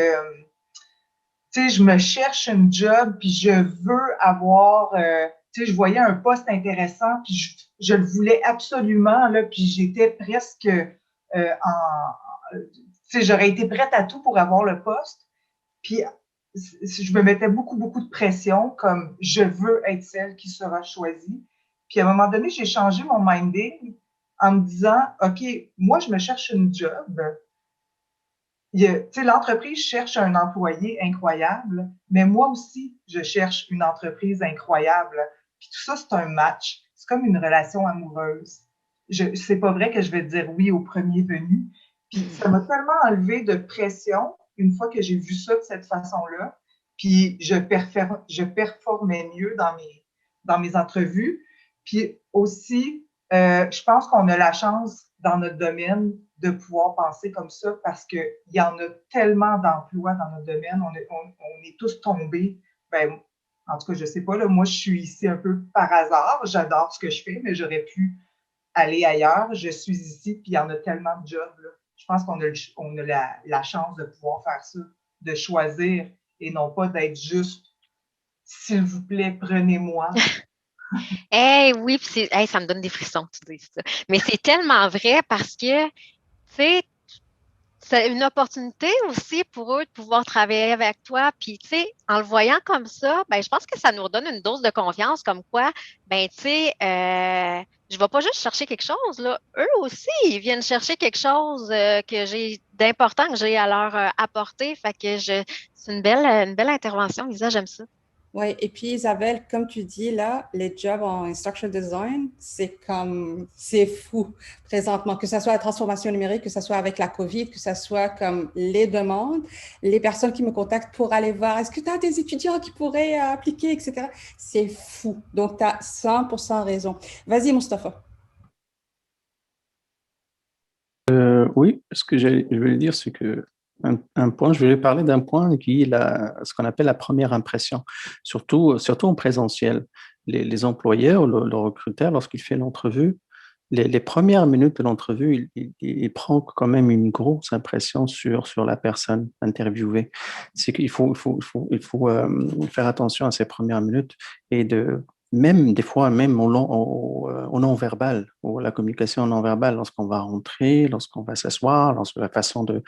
Tu sais, je me cherche une job, puis je veux avoir, tu sais, je voyais un poste intéressant, puis je le voulais absolument, là, puis j'étais presque tu sais, j'aurais été prête à tout pour avoir le poste. Puis je me mettais beaucoup, beaucoup de pression, comme je veux être celle qui sera choisie. Puis à un moment donné, j'ai changé mon minding en me disant, OK, moi, je me cherche une job. L'entreprise cherche un employé incroyable, mais moi aussi, je cherche une entreprise incroyable. Puis tout ça, c'est un match. C'est comme une relation amoureuse. C'est pas vrai que je vais dire oui au premier venu. Puis ça m'a tellement enlevé de pression une fois que j'ai vu ça de cette façon-là. Puis je performais mieux dans mes entrevues. Puis aussi, je pense qu'on a la chance dans notre domaine de pouvoir penser comme ça parce qu'il y en a tellement d'emplois dans notre domaine. On est tous tombés. Ben, en tout cas, je ne sais pas, là, moi, je suis ici un peu par hasard. J'adore ce que je fais, mais j'aurais pu aller ailleurs. Je suis ici, puis il y en a tellement de jobs. Là. Je pense qu'on a la chance de pouvoir faire ça, de choisir et non pas d'être juste « s'il vous plaît, prenez-moi ». Oui, puis ça me donne des frissons, tu dis ça. Mais c'est tellement vrai parce que, tu sais, c'est une opportunité aussi pour eux de pouvoir travailler avec toi. Puis, tu sais, en le voyant comme ça, ben, je pense que ça nous redonne une dose de confiance comme quoi, ben, tu sais, je vais pas juste chercher quelque chose, là. Eux aussi, ils viennent chercher quelque chose d'important que j'ai à leur apporter. Fait que c'est une belle intervention, Lisa, j'aime ça. Oui, et puis Isabelle, comme tu dis là, les jobs en instructional design, c'est fou présentement, que ce soit la transformation numérique, que ce soit avec la COVID, que ce soit comme les demandes, les personnes qui me contactent pour aller voir, est-ce que tu as des étudiants qui pourraient appliquer, etc. C'est fou. Donc, tu as 100% raison. Vas-y, Mustapha. Oui, ce que je voulais dire, c'est que je voulais parler d'un point qui est ce qu'on appelle la première impression, surtout en présentiel. Les employeurs, le recruteur, lorsqu'il fait l'entrevue, les premières minutes de l'entrevue, il prend quand même une grosse impression sur la personne interviewée. C'est qu'il faut faire attention à ces premières minutes et des fois, même au non-verbal, ou la communication non-verbale, lorsqu'on va rentrer, lorsqu'on va s'asseoir, la façon de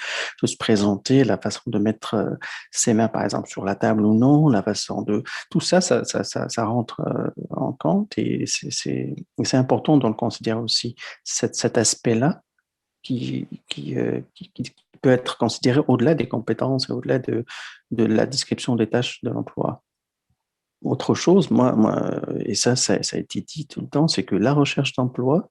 se présenter, la façon de mettre ses mains, par exemple, sur la table ou non, la façon de... Tout ça rentre en compte et c'est important de le considérer aussi, cet aspect-là qui peut être considéré au-delà des compétences et au-delà de la description des tâches de l'emploi. Autre chose, moi, et ça a été dit tout le temps, c'est que la recherche d'emploi,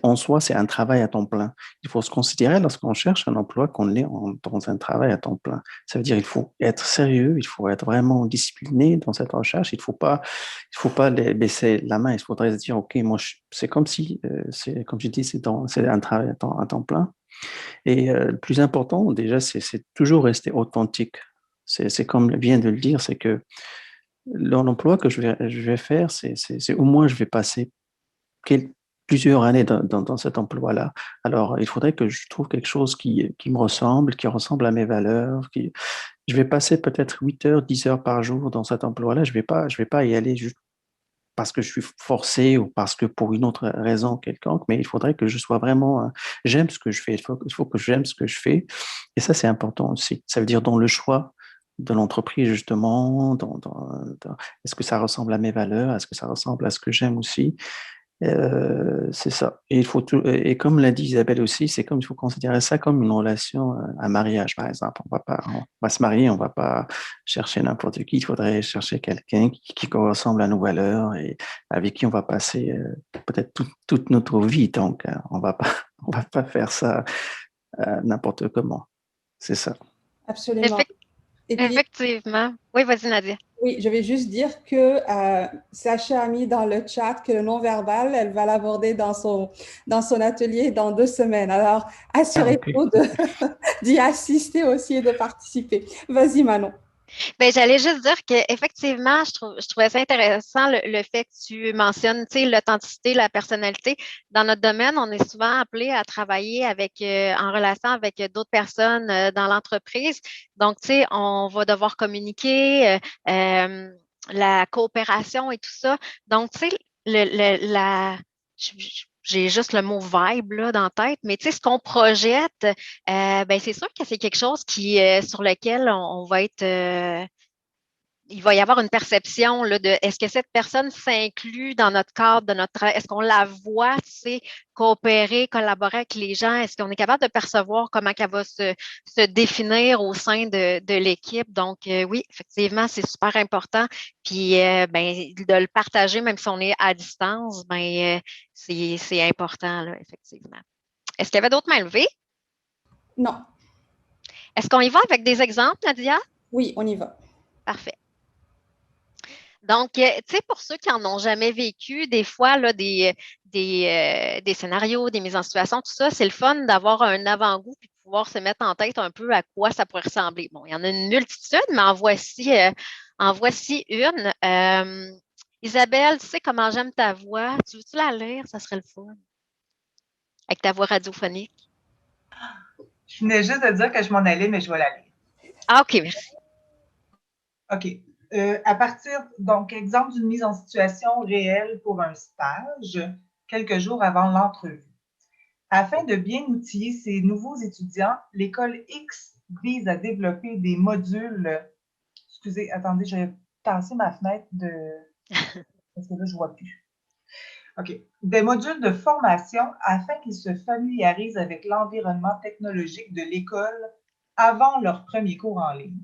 en soi, c'est un travail à temps plein. Il faut se considérer lorsqu'on cherche un emploi qu'on est dans un travail à temps plein. Ça veut dire qu'il faut être sérieux, il faut être vraiment discipliné dans cette recherche. Il faut pas baisser la main. Il faudrait se dire, OK, moi, c'est comme si, c'est comme je dis, c'est un travail à temps plein. Et le plus important, déjà, c'est toujours rester authentique. C'est comme vient de le dire, c'est que l'emploi que je vais faire, c'est au moins je vais passer plusieurs années dans cet emploi-là. Alors, il faudrait que je trouve quelque chose qui me ressemble, qui ressemble à mes valeurs. Je vais passer peut-être 8 heures, 10 heures par jour dans cet emploi-là. Je vais pas y aller juste parce que je suis forcé ou parce que pour une autre raison quelconque, mais il faudrait que je sois vraiment, j'aime ce que je fais. Il faut que j'aime ce que je fais. Et ça, c'est important aussi. Ça veut dire dans le choix de l'entreprise, justement, est-ce que ça ressemble à mes valeurs? Est-ce que ça ressemble à ce que j'aime aussi? C'est ça. Et et comme l'a dit Isabelle aussi, c'est comme il faut considérer ça comme une relation, un mariage, par exemple. On va se marier, on va pas chercher n'importe qui. Il faudrait chercher quelqu'un qui ressemble à nos valeurs et avec qui on va passer peut-être toute notre vie. Donc, on va pas faire ça n'importe comment. C'est ça. Absolument. Et puis, Effectivement. Oui, vas-y, Nadia. oui, je vais juste dire que Sacha a mis dans le chat que le non-verbal, elle va l'aborder dans son atelier dans 2 semaines. Alors, assurez-vous d'y assister aussi et de participer. Vas-y, Manon. Ben, j'allais juste dire qu'effectivement, je trouvais ça intéressant le fait que tu mentionnes, tu sais, l'authenticité, la personnalité. Dans notre domaine, on est souvent appelé à travailler en relation avec d'autres personnes dans l'entreprise. Donc, tu sais, on va devoir communiquer, la coopération et tout ça. Donc, tu sais, j'ai juste le mot vibe là, dans la tête, mais tu sais, ce qu'on projette, ben c'est sûr que c'est quelque chose sur lequel on va être il va y avoir une perception là, de est-ce que cette personne s'inclut dans notre cadre, de notre travail, est-ce qu'on la voit, tu sais, coopérer, collaborer avec les gens, est-ce qu'on est capable de percevoir comment elle va se définir au sein de l'équipe. Donc, oui, effectivement, c'est super important. Puis, ben, de le partager, même si on est à distance, ben, c'est important, là, effectivement. Est-ce qu'il y avait d'autres mains levées? Non. Est-ce qu'on y va avec des exemples, Nadia? Oui, on y va. Parfait. Donc, tu sais, pour ceux qui n'en ont jamais vécu, des fois, là, des scénarios, des mises en situation, tout ça, c'est le fun d'avoir un avant-goût puis de pouvoir se mettre en tête un peu à quoi ça pourrait ressembler. Bon, il y en a une multitude, mais en voici une. Isabelle, tu sais comment j'aime ta voix. Tu veux-tu la lire? Ça serait le fun. Avec ta voix radiophonique. Je venais juste de dire que je m'en allais, mais je vais la lire. Ah, OK, merci. OK. À partir, donc, exemple d'une mise en situation réelle pour un stage, quelques jours avant l'entrevue. Afin de bien outiller ces nouveaux étudiants, l'école X vise à développer des modules. Excusez, attendez, je vais tasser ma fenêtre parce que là, je ne vois plus. OK. Des modules de formation afin qu'ils se familiarisent avec l'environnement technologique de l'école avant leur premier cours en ligne.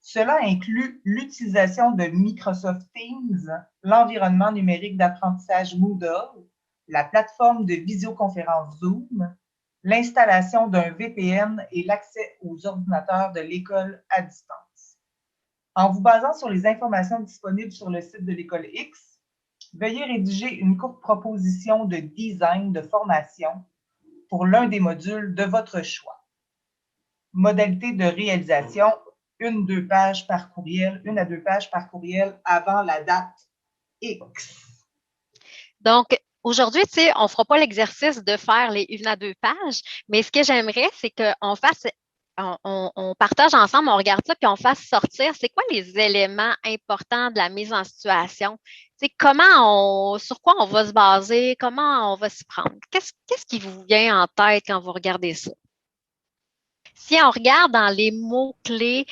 Cela inclut l'utilisation de Microsoft Teams, l'environnement numérique d'apprentissage Moodle, la plateforme de visioconférence Zoom, l'installation d'un VPN et l'accès aux ordinateurs de l'école à distance. En vous basant sur les informations disponibles sur le site de l'école X, veuillez rédiger une courte proposition de design de formation pour l'un des modules de votre choix. Modalité de réalisation, 1 à 2 pages par courriel avant la date X. Donc, aujourd'hui, tu sais, on ne fera pas l'exercice de faire les 1 à 2 pages, mais ce que j'aimerais, c'est qu'on fasse, on partage ensemble, on regarde ça, puis on fasse sortir, c'est quoi les éléments importants de la mise en situation? Tu sais, sur quoi on va se baser, comment on va s'y prendre? Qu'est-ce qui vous vient en tête quand vous regardez ça? Si on regarde dans les mots-clés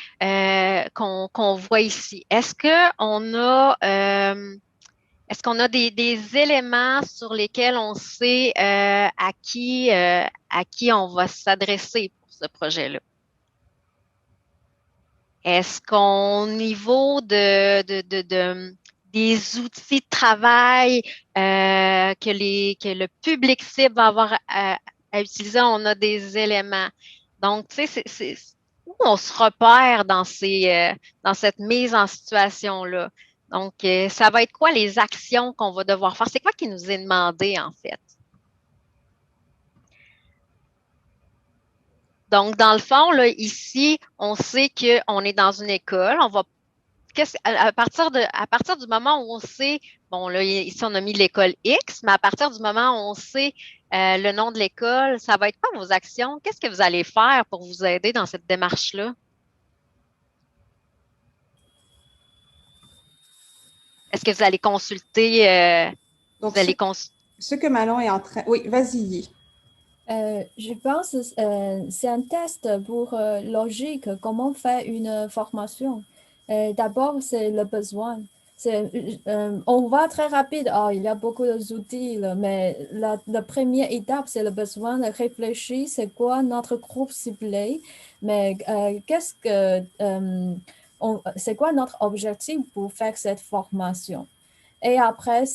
qu'on voit ici, est-ce qu'on a des éléments sur lesquels on sait à qui on va s'adresser pour ce projet-là? Est-ce qu'au niveau des outils de travail que le public cible va avoir à utiliser. On a des éléments. Donc, tu sais, où on se repère dans cette mise en situation-là. Donc, ça va être quoi les actions qu'on va devoir faire? C'est quoi qui nous est demandé, en fait? Donc, dans le fond, là, ici, on sait qu'on est dans une école. On va à partir du moment où on sait, bon, là, ici, on a mis l'école X, mais à partir du moment où on sait le nom de l'école, ça va être quoi vos actions? Qu'est-ce que vous allez faire pour vous aider dans cette démarche-là? Est-ce que vous allez consulter, Donc, ce que Manon est en train... Oui, vas-y. Je pense que c'est un test pour logique, comment faire une formation. D'abord, c'est le besoin. On voit très rapide, il y a beaucoup d'outils, mais la première étape, c'est le besoin de réfléchir, c'est quoi notre groupe ciblé, mais c'est quoi notre objectif pour faire cette formation? Et après,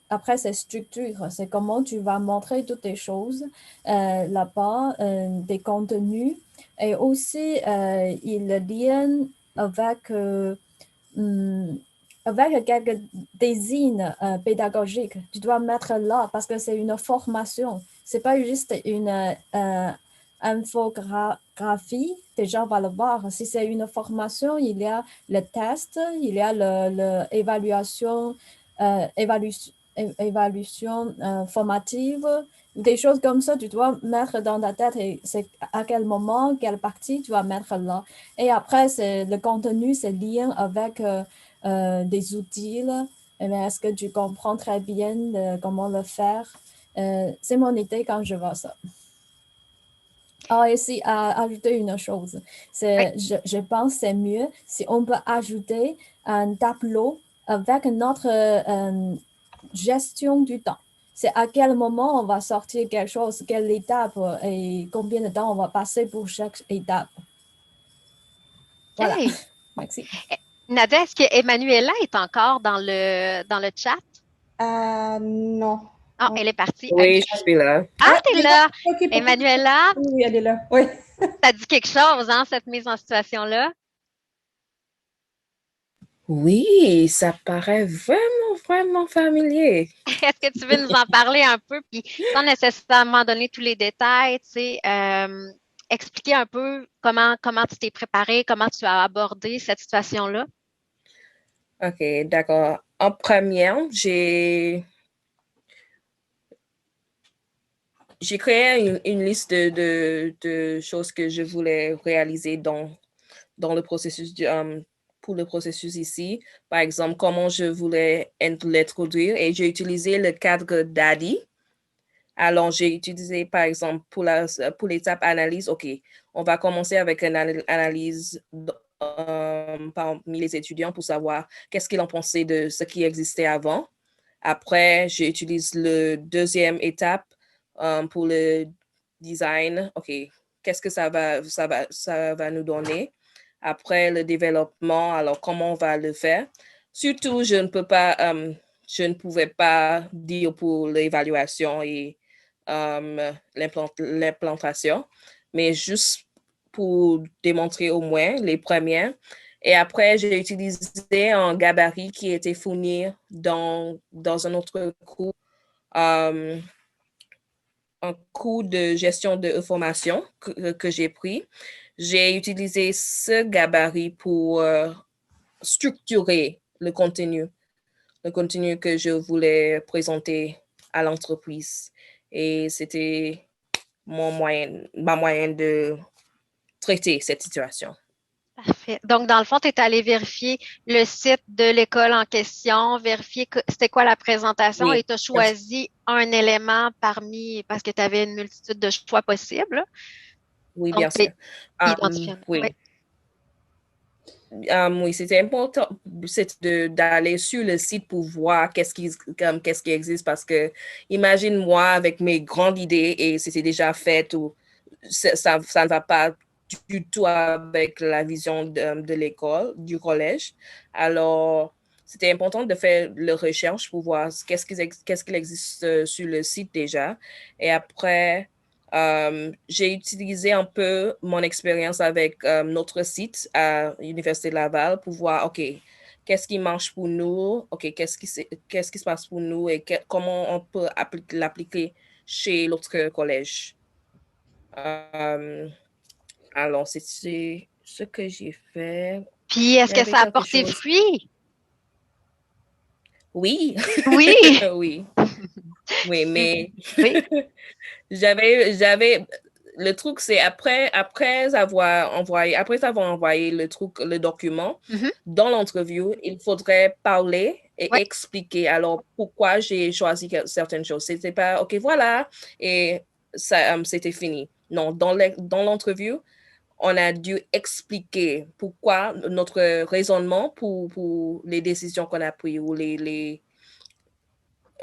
après, c'est structure, c'est comment tu vas montrer toutes les choses là-bas, des contenus. Et aussi, il lien avec, avec quelques désignes pédagogiques. Tu dois mettre là parce que c'est une formation. C'est pas juste une infographie, les gens vont le voir. Si c'est une formation, il y a le test, il y a l'évaluation formative, des choses comme ça, tu dois mettre dans ta tête et c'est à quel moment, quelle partie tu vas mettre là. Et après, c'est le contenu, c'est lien avec des outils. Est-ce que tu comprends très bien comment le faire? C'est mon idée quand je vois ça. Et si ajouter une chose, je pense que c'est mieux si on peut ajouter un tableau avec notre gestion du temps. C'est à quel moment on va sortir quelque chose, quelle étape et combien de temps on va passer pour chaque étape. Voilà. Merci. Nadia, est-ce que Emanuela est encore dans le chat? Non. Ah, elle est partie. Oui, Okay. je suis là. Ah, t'es là. Okay, Emanuela. Oui, elle est là. Oui. Ça dit quelque chose, hein, cette mise en situation-là? Oui, ça paraît vraiment, vraiment familier. Est-ce que tu veux nous en parler un peu, puis sans nécessairement donner tous les détails, tu sais, expliquer un peu comment tu t'es préparé, comment tu as abordé cette situation-là? OK, d'accord. En première, j'ai créé une liste de choses que je voulais réaliser dans le processus pour le processus ici. Par exemple, comment je voulais l'introduire et j'ai utilisé le cadre DADI. Alors, j'ai utilisé, par exemple, pour l'étape analyse, OK, on va commencer avec une analyse parmi les étudiants pour savoir qu'est-ce qu'ils ont pensé de ce qui existait avant. Après, j'utilise le deuxième étape pour le design. OK, qu'est-ce que ça va nous donner? Après, le développement, alors comment on va le faire? Surtout, je ne pouvais pas dire pour l'évaluation et l'implantation, mais juste pour démontrer au moins les premières. Et après, j'ai utilisé un gabarit qui était fourni dans un autre cours, un cours de gestion de formation que j'ai pris. J'ai utilisé ce gabarit pour structurer le contenu que je voulais présenter à l'entreprise. Et c'était ma moyenne de traiter cette situation. Parfait. Donc, dans le fond, tu es allé vérifier le site de l'école en question, vérifier c'était quoi la présentation et tu as choisi un élément parce que tu avais une multitude de choix possibles. Oui, bien sûr. Oui. Oui, c'était important d'aller sur le site pour voir qu'est-ce qui existe parce que imagine moi avec mes grandes idées et c'était déjà fait ou ça ne va pas du tout avec la vision de l'école, du collège. Alors, c'était important de faire la recherche pour voir qu'est-ce qu'il existe sur le site déjà. Et après, j'ai utilisé un peu mon expérience avec notre site à l'Université de Laval pour voir, OK, qu'est-ce qui marche pour nous, OK, qu'est-ce qui se passe pour nous et comment on peut l'appliquer chez l'autre collège. Alors, c'est ce que j'ai fait. Puis, est-ce que ça a porté fruit? Oui. Oui. Oui. Oui, mais oui. j'avais le truc, c'est après avoir envoyé le document, dans l'entrevue, il faudrait parler et expliquer alors pourquoi j'ai choisi certaines choses. C'était pas, OK, voilà, et ça, c'était fini. Non, dans l'entrevue, on a dû expliquer pourquoi notre raisonnement pour les décisions qu'on a prises ou les...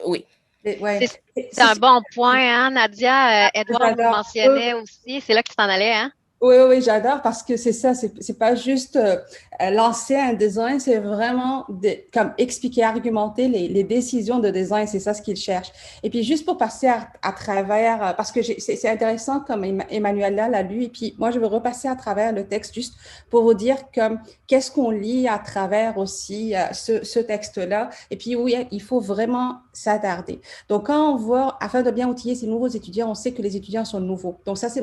Oui. C'est un bon point, hein, Nadia. Edouard vous mentionnait aussi. C'est là que tu t'en allais, hein? Oui, j'adore parce que c'est ça, c'est pas juste lancer un design, c'est vraiment comme expliquer, argumenter les décisions de design, c'est ça ce qu'il cherche. Et puis juste pour passer à travers, parce que c'est intéressant comme Emmanuel l'a lu, et puis moi je veux repasser à travers le texte juste pour vous dire comme qu'est-ce qu'on lit à travers aussi ce texte-là, et puis oui, il faut vraiment s'attarder. Donc quand on voit, afin de bien outiller ces nouveaux étudiants, on sait que les étudiants sont nouveaux. Donc ça, c'est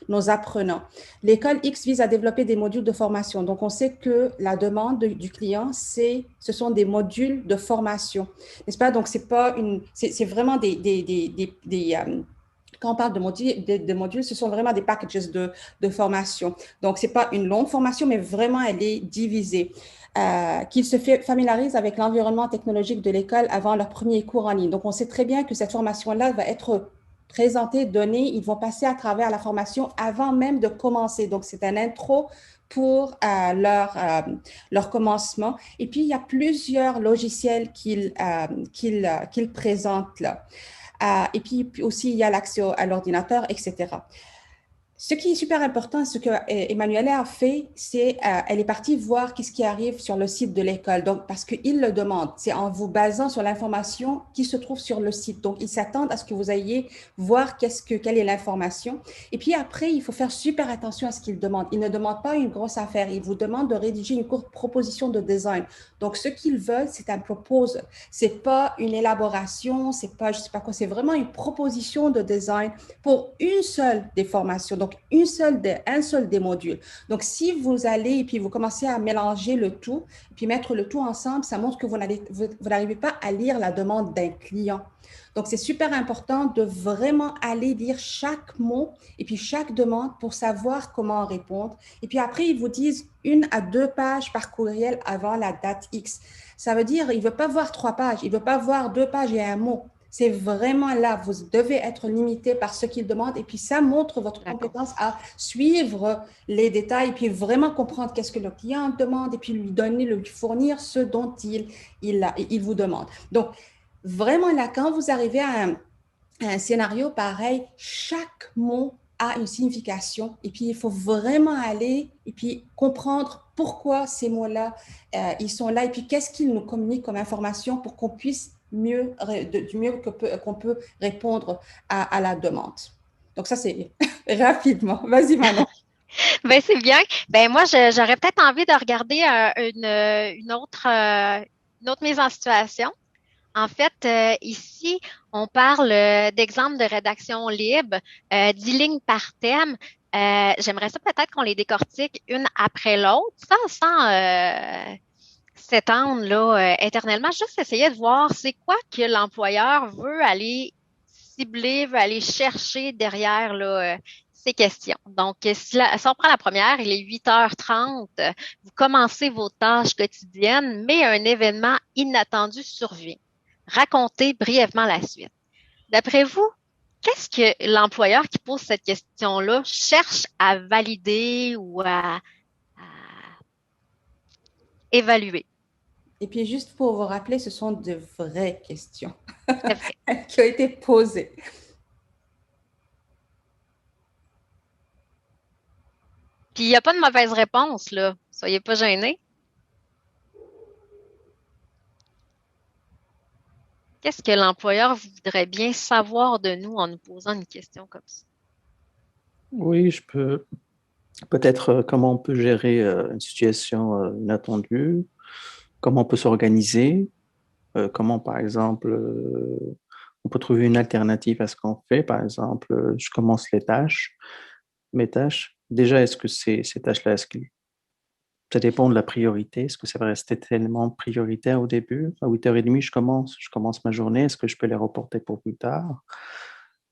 nos apprenants. L'école X vise à développer des modules de formation. Donc, on sait que la demande du client, ce sont des modules de formation, n'est-ce pas? Donc, c'est vraiment quand on parle de modules, ce sont vraiment des packages de formation. Donc, ce n'est pas une longue formation, mais vraiment, elle est divisée. Qu'ils se familiarisent avec l'environnement technologique de l'école avant leur premier cours en ligne. Donc, on sait très bien que cette formation-là va être présenter, donner, ils vont passer à travers la formation avant même de commencer. Donc, c'est un intro pour leur commencement. Et puis, il y a plusieurs logiciels qu'ils présentent là. Et puis aussi, il y a l'accès à l'ordinateur, etc. Ce qui est super important, ce que Emmanuela a fait, c'est elle est partie voir qu'est-ce qui arrive sur le site de l'école. Donc, parce qu'il le demande, c'est en vous basant sur l'information qui se trouve sur le site. Donc, ils s'attendent à ce que vous ayez voir quelle est l'information. Et puis après, il faut faire super attention à ce qu'il demande. Il ne demande pas une grosse affaire. Il vous demande de rédiger une courte proposition de design. Donc, ce qu'ils veulent, c'est un propose. C'est pas une élaboration, c'est pas, je sais pas quoi. C'est vraiment une proposition de design pour une seule des formations. Donc, un seul des modules. Donc, si vous allez et puis vous commencez à mélanger le tout, puis mettre le tout ensemble, ça montre que vous n'arrivez pas à lire la demande d'un client. Donc, c'est super important de vraiment aller lire chaque mot et puis chaque demande pour savoir comment répondre. Et puis après, ils vous disent 1 à 2 pages par courriel avant la date X. Ça veut dire, il ne veut pas voir 3 pages, il ne veut pas voir 2 pages et un mot. C'est vraiment là, vous devez être limité par ce qu'il demande et puis ça montre votre compétence à suivre les détails et puis vraiment comprendre qu'est-ce que le client demande et puis lui fournir ce dont il vous demande. Donc, vraiment là, quand vous arrivez à un scénario pareil, chaque mot a une signification et puis il faut vraiment aller et puis comprendre pourquoi ces mots-là, ils sont là et puis qu'est-ce qu'ils nous communiquent comme information pour qu'on puisse qu'on peut répondre à la demande. Donc ça, c'est rapidement. Vas-y, Manon. Ben, c'est bien. Ben, moi, j'aurais peut-être envie de regarder une autre mise en situation. En fait, ici, on parle d'exemples de rédaction libre, 10 lignes par thème. J'aimerais ça peut-être qu'on les décortique une après l'autre, sans s'étendre là, éternellement. Juste essayer de voir c'est quoi que l'employeur veut aller cibler, veut aller chercher derrière là, ces questions. Donc, si on prend la première, il est 8h30, vous commencez vos tâches quotidiennes, mais un événement inattendu survient. Racontez brièvement la suite. D'après vous, qu'est-ce que l'employeur qui pose cette question-là cherche à valider ou à évaluer? Et puis, juste pour vous rappeler, ce sont de vraies questions qui ont été posées. Puis, il n'y a pas de mauvaise réponse, là. Soyez pas gênés. Qu'est-ce que l'employeur voudrait bien savoir de nous en nous posant une question comme ça? Oui, je peux. Peut-être comment on peut gérer une situation inattendue, comment on peut s'organiser, comment, par exemple, on peut trouver une alternative à ce qu'on fait. Par exemple, je commence mes tâches. Déjà, est-ce que ces tâches-là, ça dépend de la priorité? Est-ce que ça va rester tellement prioritaire au début? À 8h30, je commence ma journée. Est-ce que je peux les reporter pour plus tard?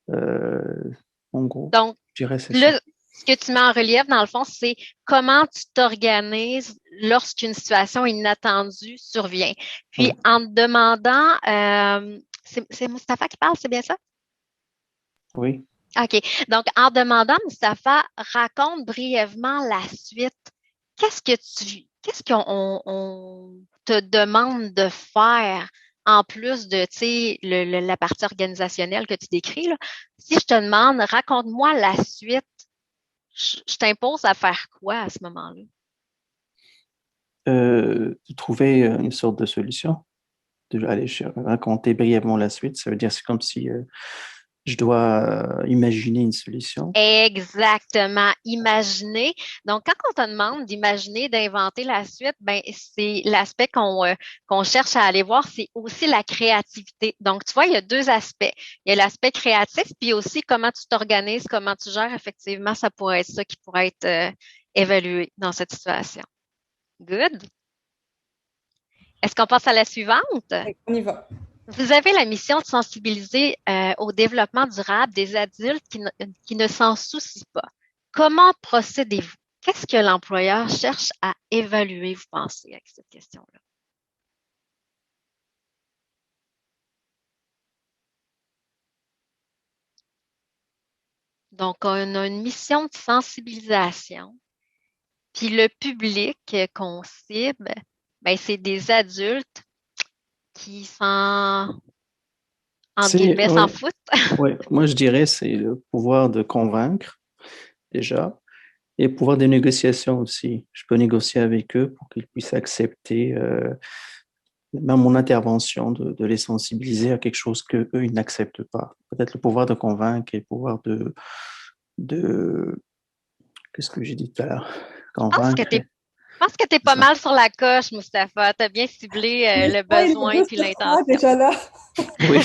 Euh, En gros, Donc, je dirais c'est ça. là, ce que tu mets en relief, dans le fond, c'est comment tu t'organises lorsqu'une situation inattendue survient. Puis, Oui. en te demandant, c'est Mustapha qui parle, c'est bien ça? Oui. OK. Donc, en demandant, Mustapha, raconte brièvement la suite. Qu'est-ce qu'on te demande de faire en plus de, tu sais, la partie organisationnelle que tu décris, là? Si je te demande, raconte-moi la suite, je t'impose à faire quoi à ce moment-là? De trouver une sorte de solution, raconter brièvement la suite. Ça veut dire c'est comme si je dois imaginer une solution. Exactement. Imaginer. Donc, quand on te demande d'imaginer, d'inventer la suite, ben, c'est l'aspect qu'on cherche à aller voir, c'est aussi la créativité. Donc, tu vois, il y a deux aspects. Il y a l'aspect créatif, puis aussi comment tu t'organises, comment tu gères. Effectivement, ça pourrait être ça qui pourrait être évalué dans cette situation. Good. Est-ce qu'on passe à la suivante? On y va. Vous avez la mission de sensibiliser au développement durable des adultes qui ne s'en soucient pas. Comment procédez-vous? Qu'est-ce que l'employeur cherche à évaluer, vous pensez, avec cette question-là? Donc, on a une mission de sensibilisation, puis le public qu'on cible, ben, c'est des adultes qui s'en, entre C'est, guillemets, s'en ouais, foutent. ouais. Moi, je dirais c'est le pouvoir de convaincre déjà et pouvoir des négociations aussi. Je peux négocier avec eux pour qu'ils puissent accepter même mon intervention, de les sensibiliser à quelque chose que eux ils n'acceptent pas. Peut-être le pouvoir de convaincre et le pouvoir de qu'est-ce que j'ai dit tout à l'heure? Je pense que Convaincre. Je pense que tu es C'est pas ça. mal sur la coche, Mustapha. Tu as bien ciblé le Ah, il besoin est et deux puis sur trois l'intention. déjà là. Oui.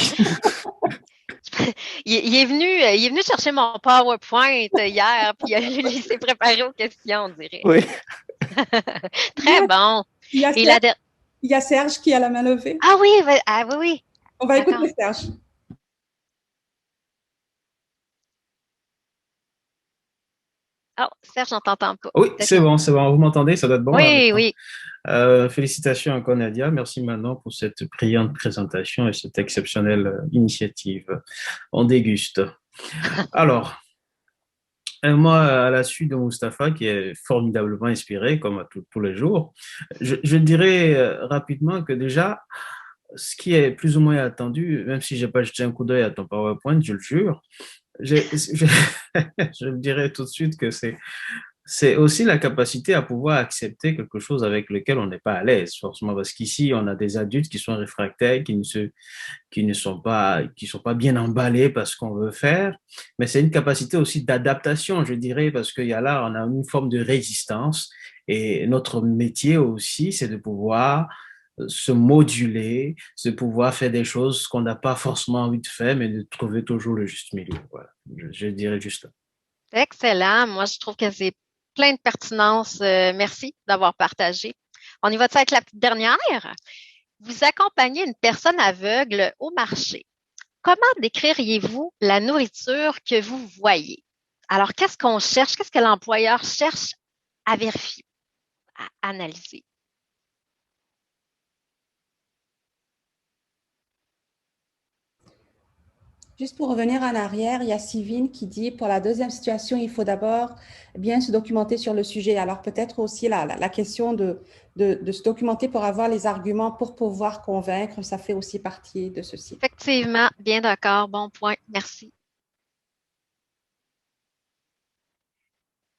Il est venu chercher mon PowerPoint hier, puis il s'est préparé aux questions, on dirait. Oui. Très bon. Il y a Et Serge, il y a Serge qui a la main levée. Ah oui, ah oui, oui. On va D'accord. écouter Serge. Oh, Serge, on t'entend pas. Oui, Peut-être c'est bon. Vous m'entendez? Ça doit être bon là Oui, maintenant. oui. Félicitations encore Nadia. Merci maintenant pour cette brillante présentation et cette exceptionnelle initiative. On déguste. Alors, moi, à la suite de Mustapha, qui est formidablement inspiré, comme à tous les jours, je dirais rapidement que déjà, ce qui est plus ou moins attendu, même si j'ai pas jeté un coup d'œil à ton PowerPoint, je le jure, je le dirais tout de suite que c'est aussi la capacité à pouvoir accepter quelque chose avec lequel on n'est pas à l'aise, forcément, parce qu'ici, on a des adultes qui sont réfractaires, qui sont pas bien emballés par ce qu'on veut faire, mais c'est une capacité aussi d'adaptation, je dirais, parce qu'il y a là, on a une forme de résistance, et notre métier aussi, c'est de pouvoir se moduler, de pouvoir faire des choses qu'on n'a pas forcément envie de faire, mais de trouver toujours le juste milieu. Voilà, je dirais juste là. Excellent. Moi, je trouve que c'est plein de pertinence. Merci d'avoir partagé. On y va avec la petite dernière? Vous accompagnez une personne aveugle au marché. Comment décririez-vous la nourriture que vous voyez? Alors, qu'est-ce qu'on cherche? Qu'est-ce que l'employeur cherche à vérifier, à analyser? Juste pour revenir en arrière, il y a Sylvine qui dit pour la deuxième situation, il faut d'abord bien se documenter sur le sujet. Alors peut-être aussi la question de se documenter pour avoir les arguments pour pouvoir convaincre, ça fait aussi partie de ceci. Effectivement, bien d'accord, bon point, merci.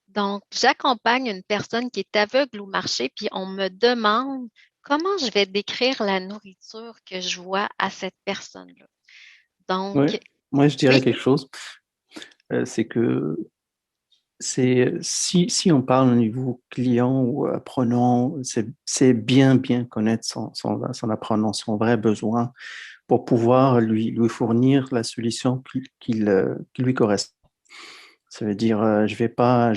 Donc, j'accompagne une personne qui est aveugle au marché, puis on me demande comment je vais décrire la nourriture que je vois à cette personne-là? Donc, Oui, moi je dirais oui, quelque chose. C'est que si on parle au niveau client ou apprenant, c'est bien connaître son apprenant, son vrai besoin pour pouvoir lui fournir la solution qui lui correspond. Ça veut dire, je vais pas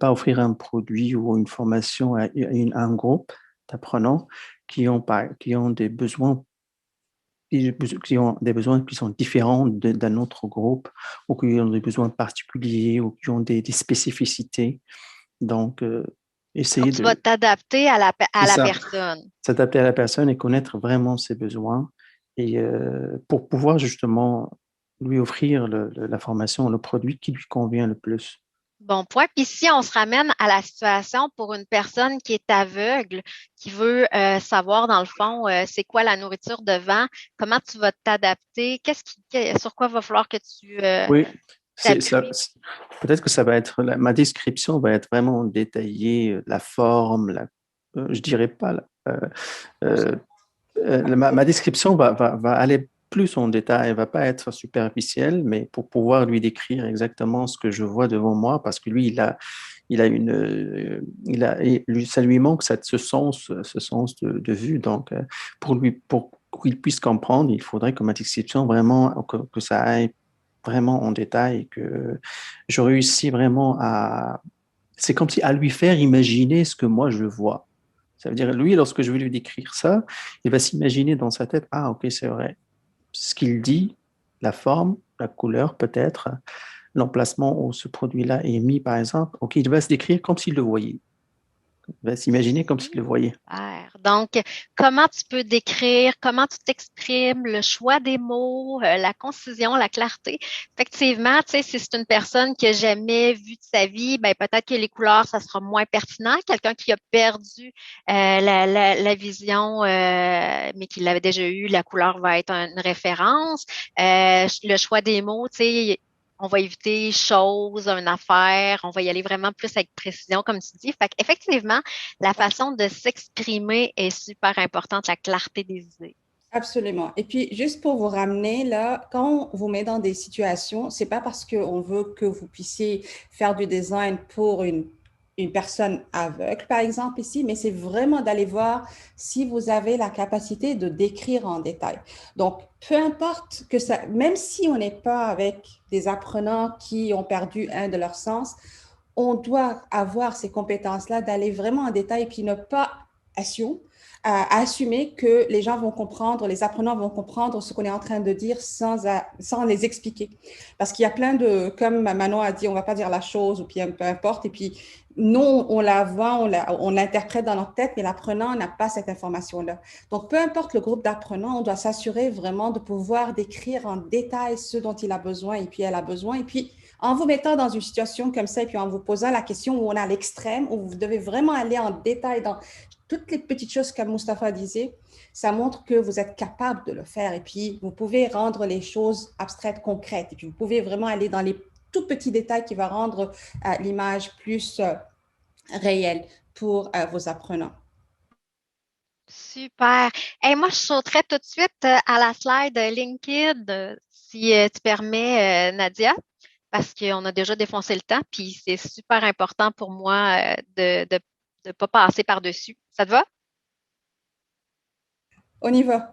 offrir un produit ou une formation à un groupe d'apprenants qui ont des besoins qui ont des besoins qui sont différents d'un autre groupe ou qui ont des besoins particuliers ou qui ont des spécificités. Donc, donc essayer tu vas de t'adapter à c'est la ça, personne. s'adapter à la personne et connaître vraiment ses besoins et pour pouvoir justement lui offrir la formation, le produit qui lui convient le plus. Bon point. Puis si on se ramène à la situation pour une personne qui est aveugle, qui veut savoir dans le fond c'est quoi la nourriture devant, comment tu vas t'adapter, sur quoi va falloir que tu Oui, t'appuies? peut-être que ça va être, ma description va être vraiment détaillée, la forme, je dirais pas, euh, ma description va aller plus en détail, elle va pas être superficielle, mais pour pouvoir lui décrire exactement ce que je vois devant moi, parce que lui, il a une, ça lui manque ce sens de vue. Donc, pour qu'il puisse comprendre, il faudrait que ma description vraiment, que ça aille vraiment en détail, que je réussis vraiment c'est comme si à lui faire imaginer ce que moi je vois. Ça veut dire, lui, lorsque je vais lui décrire ça, il va s'imaginer dans sa tête, ah, ok, c'est vrai. Ce qu'il dit, la forme, la couleur, peut-être, l'emplacement où ce produit-là est mis, par exemple, ok, il va se décrire comme s'il le voyait. Il va s'imaginer comme s'il le voyait. Super. Donc, comment tu peux décrire, comment tu t'exprimes, le choix des mots, la concision, la clarté. Effectivement, tu sais, si c'est une personne qui n'a jamais vu de sa vie, ben peut-être que les couleurs, ça sera moins pertinent. Quelqu'un qui a perdu la vision, mais qui l'avait déjà eu, la couleur va être une référence. Le choix des mots, tu sais, on va éviter chose, une affaire, on va y aller vraiment plus avec précision, comme tu dis. Fait qu'effectivement, la façon de s'exprimer est super importante, la clarté des idées. Absolument. Et puis, juste pour vous ramener là, quand on vous met dans des situations, c'est pas parce qu'on veut que vous puissiez faire du design pour une personne aveugle, par exemple, ici, mais c'est vraiment d'aller voir si vous avez la capacité de décrire en détail. Donc, peu importe que ça, même si on n'est pas avec des apprenants qui ont perdu un de leurs sens, on doit avoir ces compétences-là d'aller vraiment en détail et puis ne pas assumer que les gens vont comprendre, les apprenants vont comprendre ce qu'on est en train de dire sans les expliquer. Parce qu'il y a plein de, comme Manon a dit, on ne va pas dire la chose ou bien peu importe. Et puis, nous, on la voit, on l'interprète dans notre tête, mais l'apprenant n'a pas cette information-là. Donc, peu importe le groupe d'apprenants, on doit s'assurer vraiment de pouvoir décrire en détail ce dont il a besoin et puis elle a besoin. Et puis, en vous mettant dans une situation comme ça et puis en vous posant la question où on est à l'extrême, où vous devez vraiment aller en détail dans toutes les petites choses comme Mustapha disait, ça montre que vous êtes capable de le faire et puis vous pouvez rendre les choses abstraites concrètes et puis vous pouvez vraiment aller dans les tout petits détails qui vont rendre l'image plus réelle pour vos apprenants. Super. Et moi, je sauterais tout de suite à la slide LinkedIn, si tu permets, Nadia, parce qu'on a déjà défoncé le temps, puis c'est super important pour moi de ne pas passer par-dessus. Ça te va? On y va.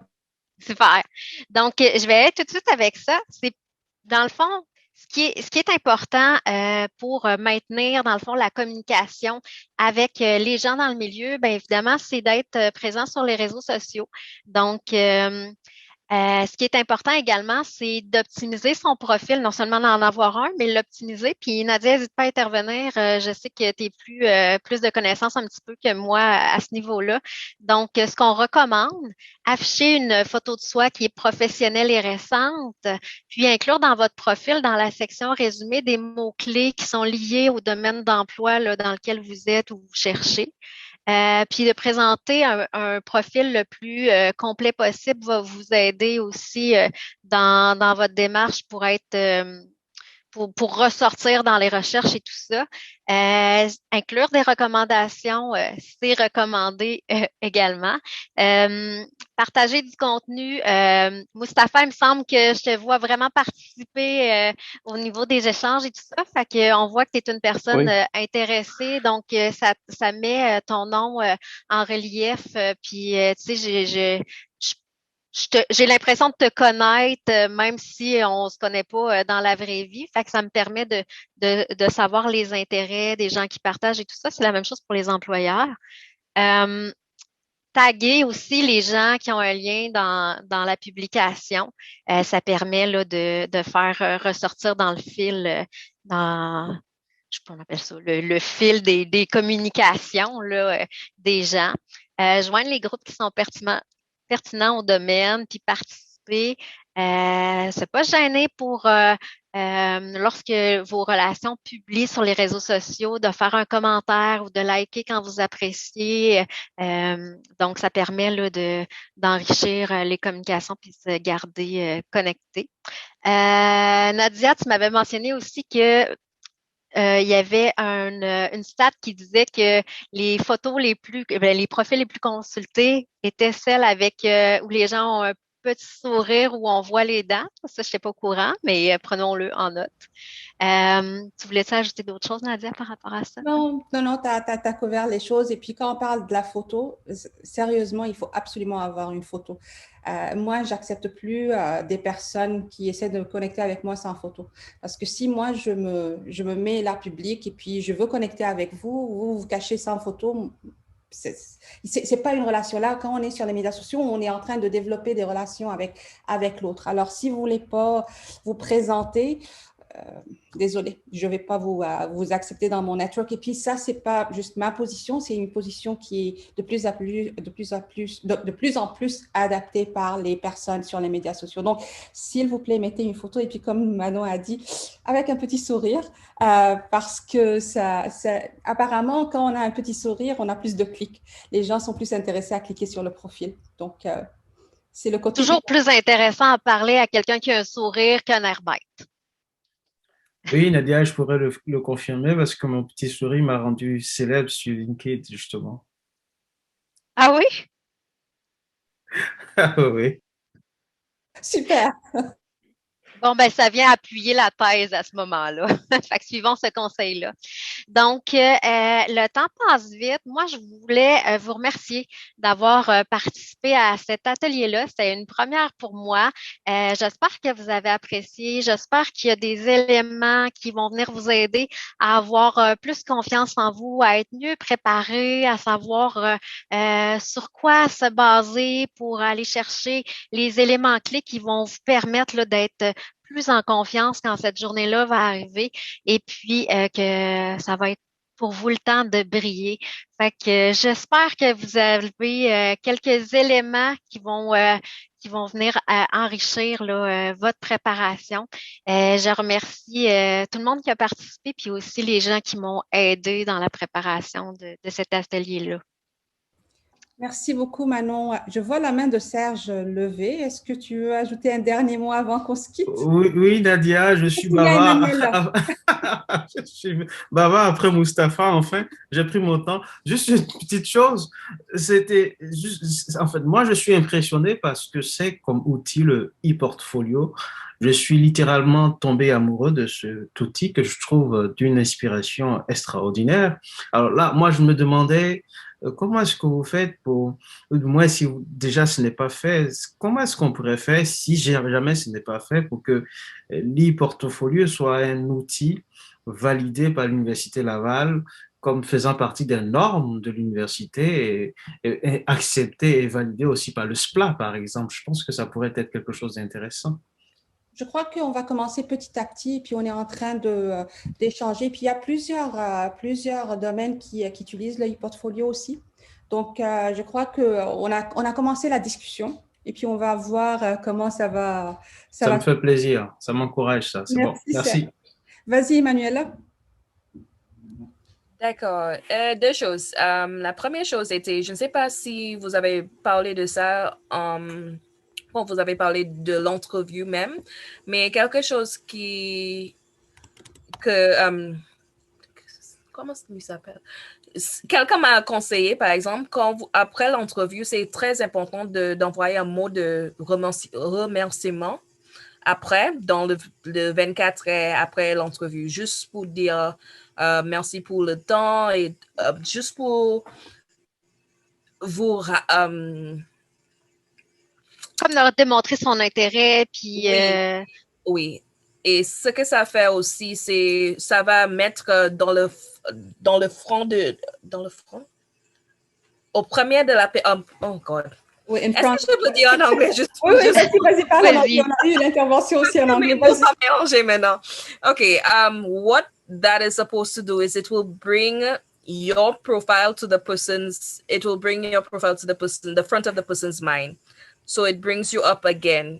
Super. Donc, je vais aller tout de suite avec ça. C'est, dans le fond, ce qui est important pour maintenir, dans le fond, la communication avec les gens dans le milieu, bien évidemment, c'est d'être présent sur les réseaux sociaux. Donc, ce qui est important également, c'est d'optimiser son profil, non seulement d'en avoir un, mais l'optimiser. Puis Nadia, n'hésite pas à intervenir. Je sais que tu es plus de connaissances un petit peu que moi à ce niveau-là. Donc, ce qu'on recommande, afficher une photo de soi qui est professionnelle et récente, puis inclure dans votre profil, dans la section résumé, des mots-clés qui sont liés au domaine d'emploi là, dans lequel vous êtes ou vous cherchez. Puis de présenter un profil le plus complet possible va vous aider aussi dans votre démarche pour ressortir dans les recherches et tout ça. Inclure des recommandations, c'est recommandé également. Partager du contenu. Moustapha, il me semble que je te vois vraiment participer au niveau des échanges et tout ça. Fait qu'on voit que tu es une personne intéressée. Donc, ça met ton nom en relief. Puis, tu sais, j'ai l'impression de te connaître, même si on se connaît pas dans la vraie vie. Fait que ça me permet de savoir les intérêts des gens qui partagent et tout ça. C'est la même chose pour les employeurs. Taguer aussi les gens qui ont un lien dans la publication. Ça permet là, de faire ressortir dans le fil, je sais pas, on appelle ça, le fil des communications là, des gens. Joindre les groupes qui sont pertinents au domaine, puis participer. C'est pas gêné pour lorsque vos relations publient sur les réseaux sociaux, de faire un commentaire ou de liker quand vous appréciez. Donc, ça permet là, d'enrichir les communications puis de se garder connecté. Nadia, tu m'avais mentionné aussi que il y avait une stat qui disait que les photos les profils les plus consultés étaient celles avec où les gens ont un petit sourire où on voit les dents. Ça, je n'étais pas au courant, mais prenons-le en note. Tu voulais-tu ajouter d'autres choses, Nadia, par rapport à ça? Non, tu as couvert les choses. Et puis, quand on parle de la photo, sérieusement, il faut absolument avoir une photo. Moi, j'accepte plus des personnes qui essaient de me connecter avec moi sans photo. Parce que si moi, je me mets là public et puis je veux connecter avec vous, vous vous cachez sans photo, c'est pas une relation. Là, quand on est sur les médias sociaux, on est en train de développer des relations avec l'autre. Alors, si vous voulez pas vous présenter, désolé, je ne vais pas vous accepter dans mon network. Et puis ça, c'est pas juste ma position, c'est une position qui est de plus en plus adaptée par les personnes sur les médias sociaux. Donc, s'il vous plaît, mettez une photo et puis comme Manon a dit, avec un petit sourire, parce que apparemment, quand on a un petit sourire, on a plus de clics. Les gens sont plus intéressés à cliquer sur le profil. Donc, c'est le côté... Toujours plus intéressant à parler à quelqu'un qui a un sourire qu'un air bête. Oui, Nadia, je pourrais le confirmer parce que mon petit sourire m'a rendu célèbre sur LinkedIn, justement. Ah oui? Ah oui. Super. Bon, ben, ça vient appuyer la thèse à ce moment-là. Fait que suivons ce conseil-là. Donc, le temps passe vite. Moi, je voulais vous remercier d'avoir participé à cet atelier-là. C'était une première pour moi. J'espère que vous avez apprécié. J'espère qu'il y a des éléments qui vont venir vous aider à avoir plus confiance en vous, à être mieux préparé, à savoir sur quoi se baser pour aller chercher les éléments clés qui vont vous permettre là, d'être plus en confiance quand cette journée-là va arriver et puis que ça va être pour vous le temps de briller. Fait que j'espère que vous avez quelques éléments qui vont venir enrichir là, votre préparation. Je remercie tout le monde qui a participé puis aussi les gens qui m'ont aidé dans la préparation de cet atelier-là. Merci beaucoup, Manon. Je vois la main de Serge levée. Est-ce que tu veux ajouter un dernier mot avant qu'on se quitte? Oui, Nadia, je suis bavard. Je suis bavard après Moustapha, enfin. J'ai pris mon temps. Juste une petite chose, c'était juste, en fait, moi, je suis impressionné parce que c'est comme outil le e-portfolio. Je suis littéralement tombé amoureux de cet outil que je trouve d'une inspiration extraordinaire. Alors là, moi, je me demandais comment est-ce que vous faites pour, moi, si déjà ce n'est pas fait, comment est-ce qu'on pourrait faire si jamais ce n'est pas fait pour que l'e-portfolio soit un outil validé par l'Université Laval comme faisant partie des normes de l'université et accepté et validé aussi par le SPLA, par exemple. Je pense que ça pourrait être quelque chose d'intéressant. Je crois qu'on va commencer petit à petit, puis on est en train d'échanger. Puis il y a plusieurs domaines qui utilisent le e-portfolio aussi. Donc, je crois qu'on a commencé la discussion et puis on va voir comment ça va. Ça me fait plaisir, ça m'encourage, ça. C'est bon. Merci. Vas-y, Emmanuela. D'accord. Deux choses. La première chose était, je ne sais pas si vous avez parlé de ça. Bon, vous avez parlé de l'entrevue même, mais quelque chose qui que comment il s'appelle? Quelqu'un m'a conseillé, par exemple, après l'entrevue, c'est très important d'envoyer un mot de remerciement après, dans le 24 heures après l'entrevue, juste pour dire merci pour le temps et juste pour vous... Comme leur démontrer son intérêt, puis... Oui. Et ce que ça fait aussi, c'est ça va mettre dans le front au premier de la... oh God. Oui, est-ce que je peux dire en anglais? Oui, vas-y, parle en anglais. On a eu l'intervention aussi en anglais. Vas-y. Mélanger maintenant. Okay, what that is supposed to do is it will bring your profile to the person's, the front of the person's mind. So it brings you up again.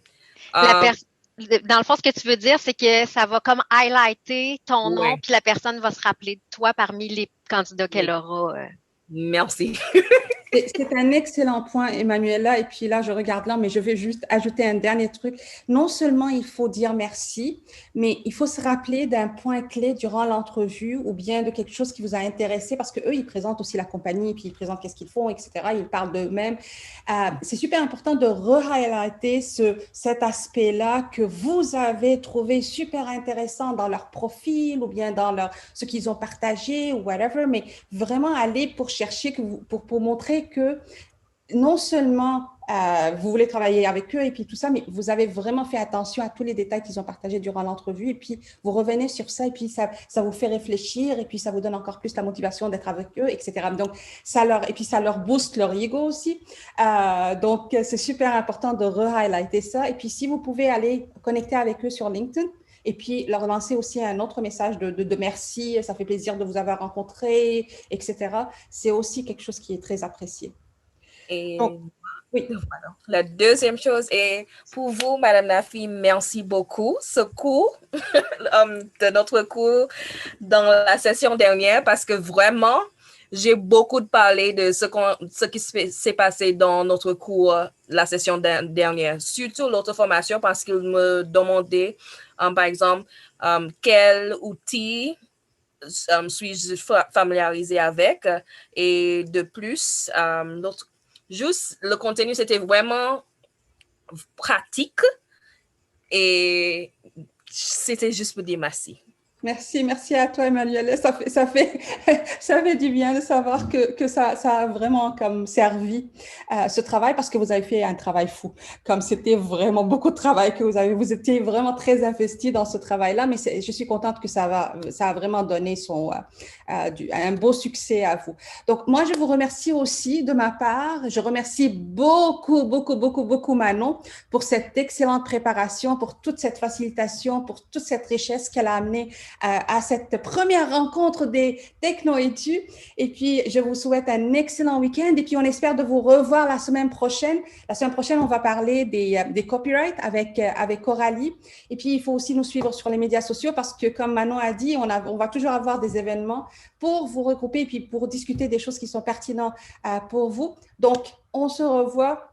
Dans le fond, ce que tu veux dire, c'est que ça va comme highlighter ton nom, puis la personne va se rappeler de toi parmi les candidats qu'elle aura. Merci. C'est un excellent point, Emmanuela. Et puis là, je regarde là, mais je vais juste ajouter un dernier truc. Non seulement il faut dire merci, mais il faut se rappeler d'un point clé durant l'entrevue ou bien de quelque chose qui vous a intéressé parce qu'eux, ils présentent aussi la compagnie, puis ils présentent qu'est-ce qu'ils font, etc. Ils parlent d'eux-mêmes. C'est super important de re-highlighter cet aspect-là que vous avez trouvé super intéressant dans leur profil ou bien dans ce qu'ils ont partagé ou whatever, mais vraiment aller pour chercher, pour montrer que non seulement vous voulez travailler avec eux et puis tout ça, mais vous avez vraiment fait attention à tous les détails qu'ils ont partagés durant l'entrevue et puis vous revenez sur ça et puis ça vous fait réfléchir et puis ça vous donne encore plus la motivation d'être avec eux, etc. Donc, ça leur booste leur ego aussi. Donc, c'est super important de re-highlighter ça. Et puis, si vous pouvez aller connecter avec eux sur LinkedIn, et puis leur lancer aussi un autre message de merci, ça fait plaisir de vous avoir rencontré, etc. C'est aussi quelque chose qui est très apprécié. Et donc, oui. La deuxième chose est pour vous, Madame Nafi, merci beaucoup. Ce cours de notre cours dans la session dernière, parce que vraiment, j'ai beaucoup parlé de ce qui s'est passé dans notre cours la session dernière, surtout l'autre formation, parce qu'il me demandait, par exemple, quel outil suis-je familiarisé avec, et de plus, juste le contenu, c'était vraiment pratique et c'était juste pour dire merci. Merci à toi, Emmanuelle. Ça fait du bien de savoir que ça a vraiment comme servi ce travail parce que vous avez fait un travail fou. Comme c'était vraiment beaucoup de travail que vous étiez vraiment très investi dans ce travail-là, mais je suis contente que ça a vraiment donné un beau succès à vous. Donc, moi, je vous remercie aussi de ma part. Je remercie beaucoup Manon pour cette excellente préparation, pour toute cette facilitation, pour toute cette richesse qu'elle a amenée à cette première rencontre des Techno-Études. Et puis, je vous souhaite un excellent week-end. Et puis, on espère de vous revoir la semaine prochaine. La semaine prochaine, on va parler des copyrights avec Coralie. Et puis, il faut aussi nous suivre sur les médias sociaux parce que, comme Manon a dit, on va toujours avoir des événements pour vous regrouper et puis pour discuter des choses qui sont pertinentes pour vous. Donc, on se revoit.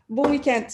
Bon week-end.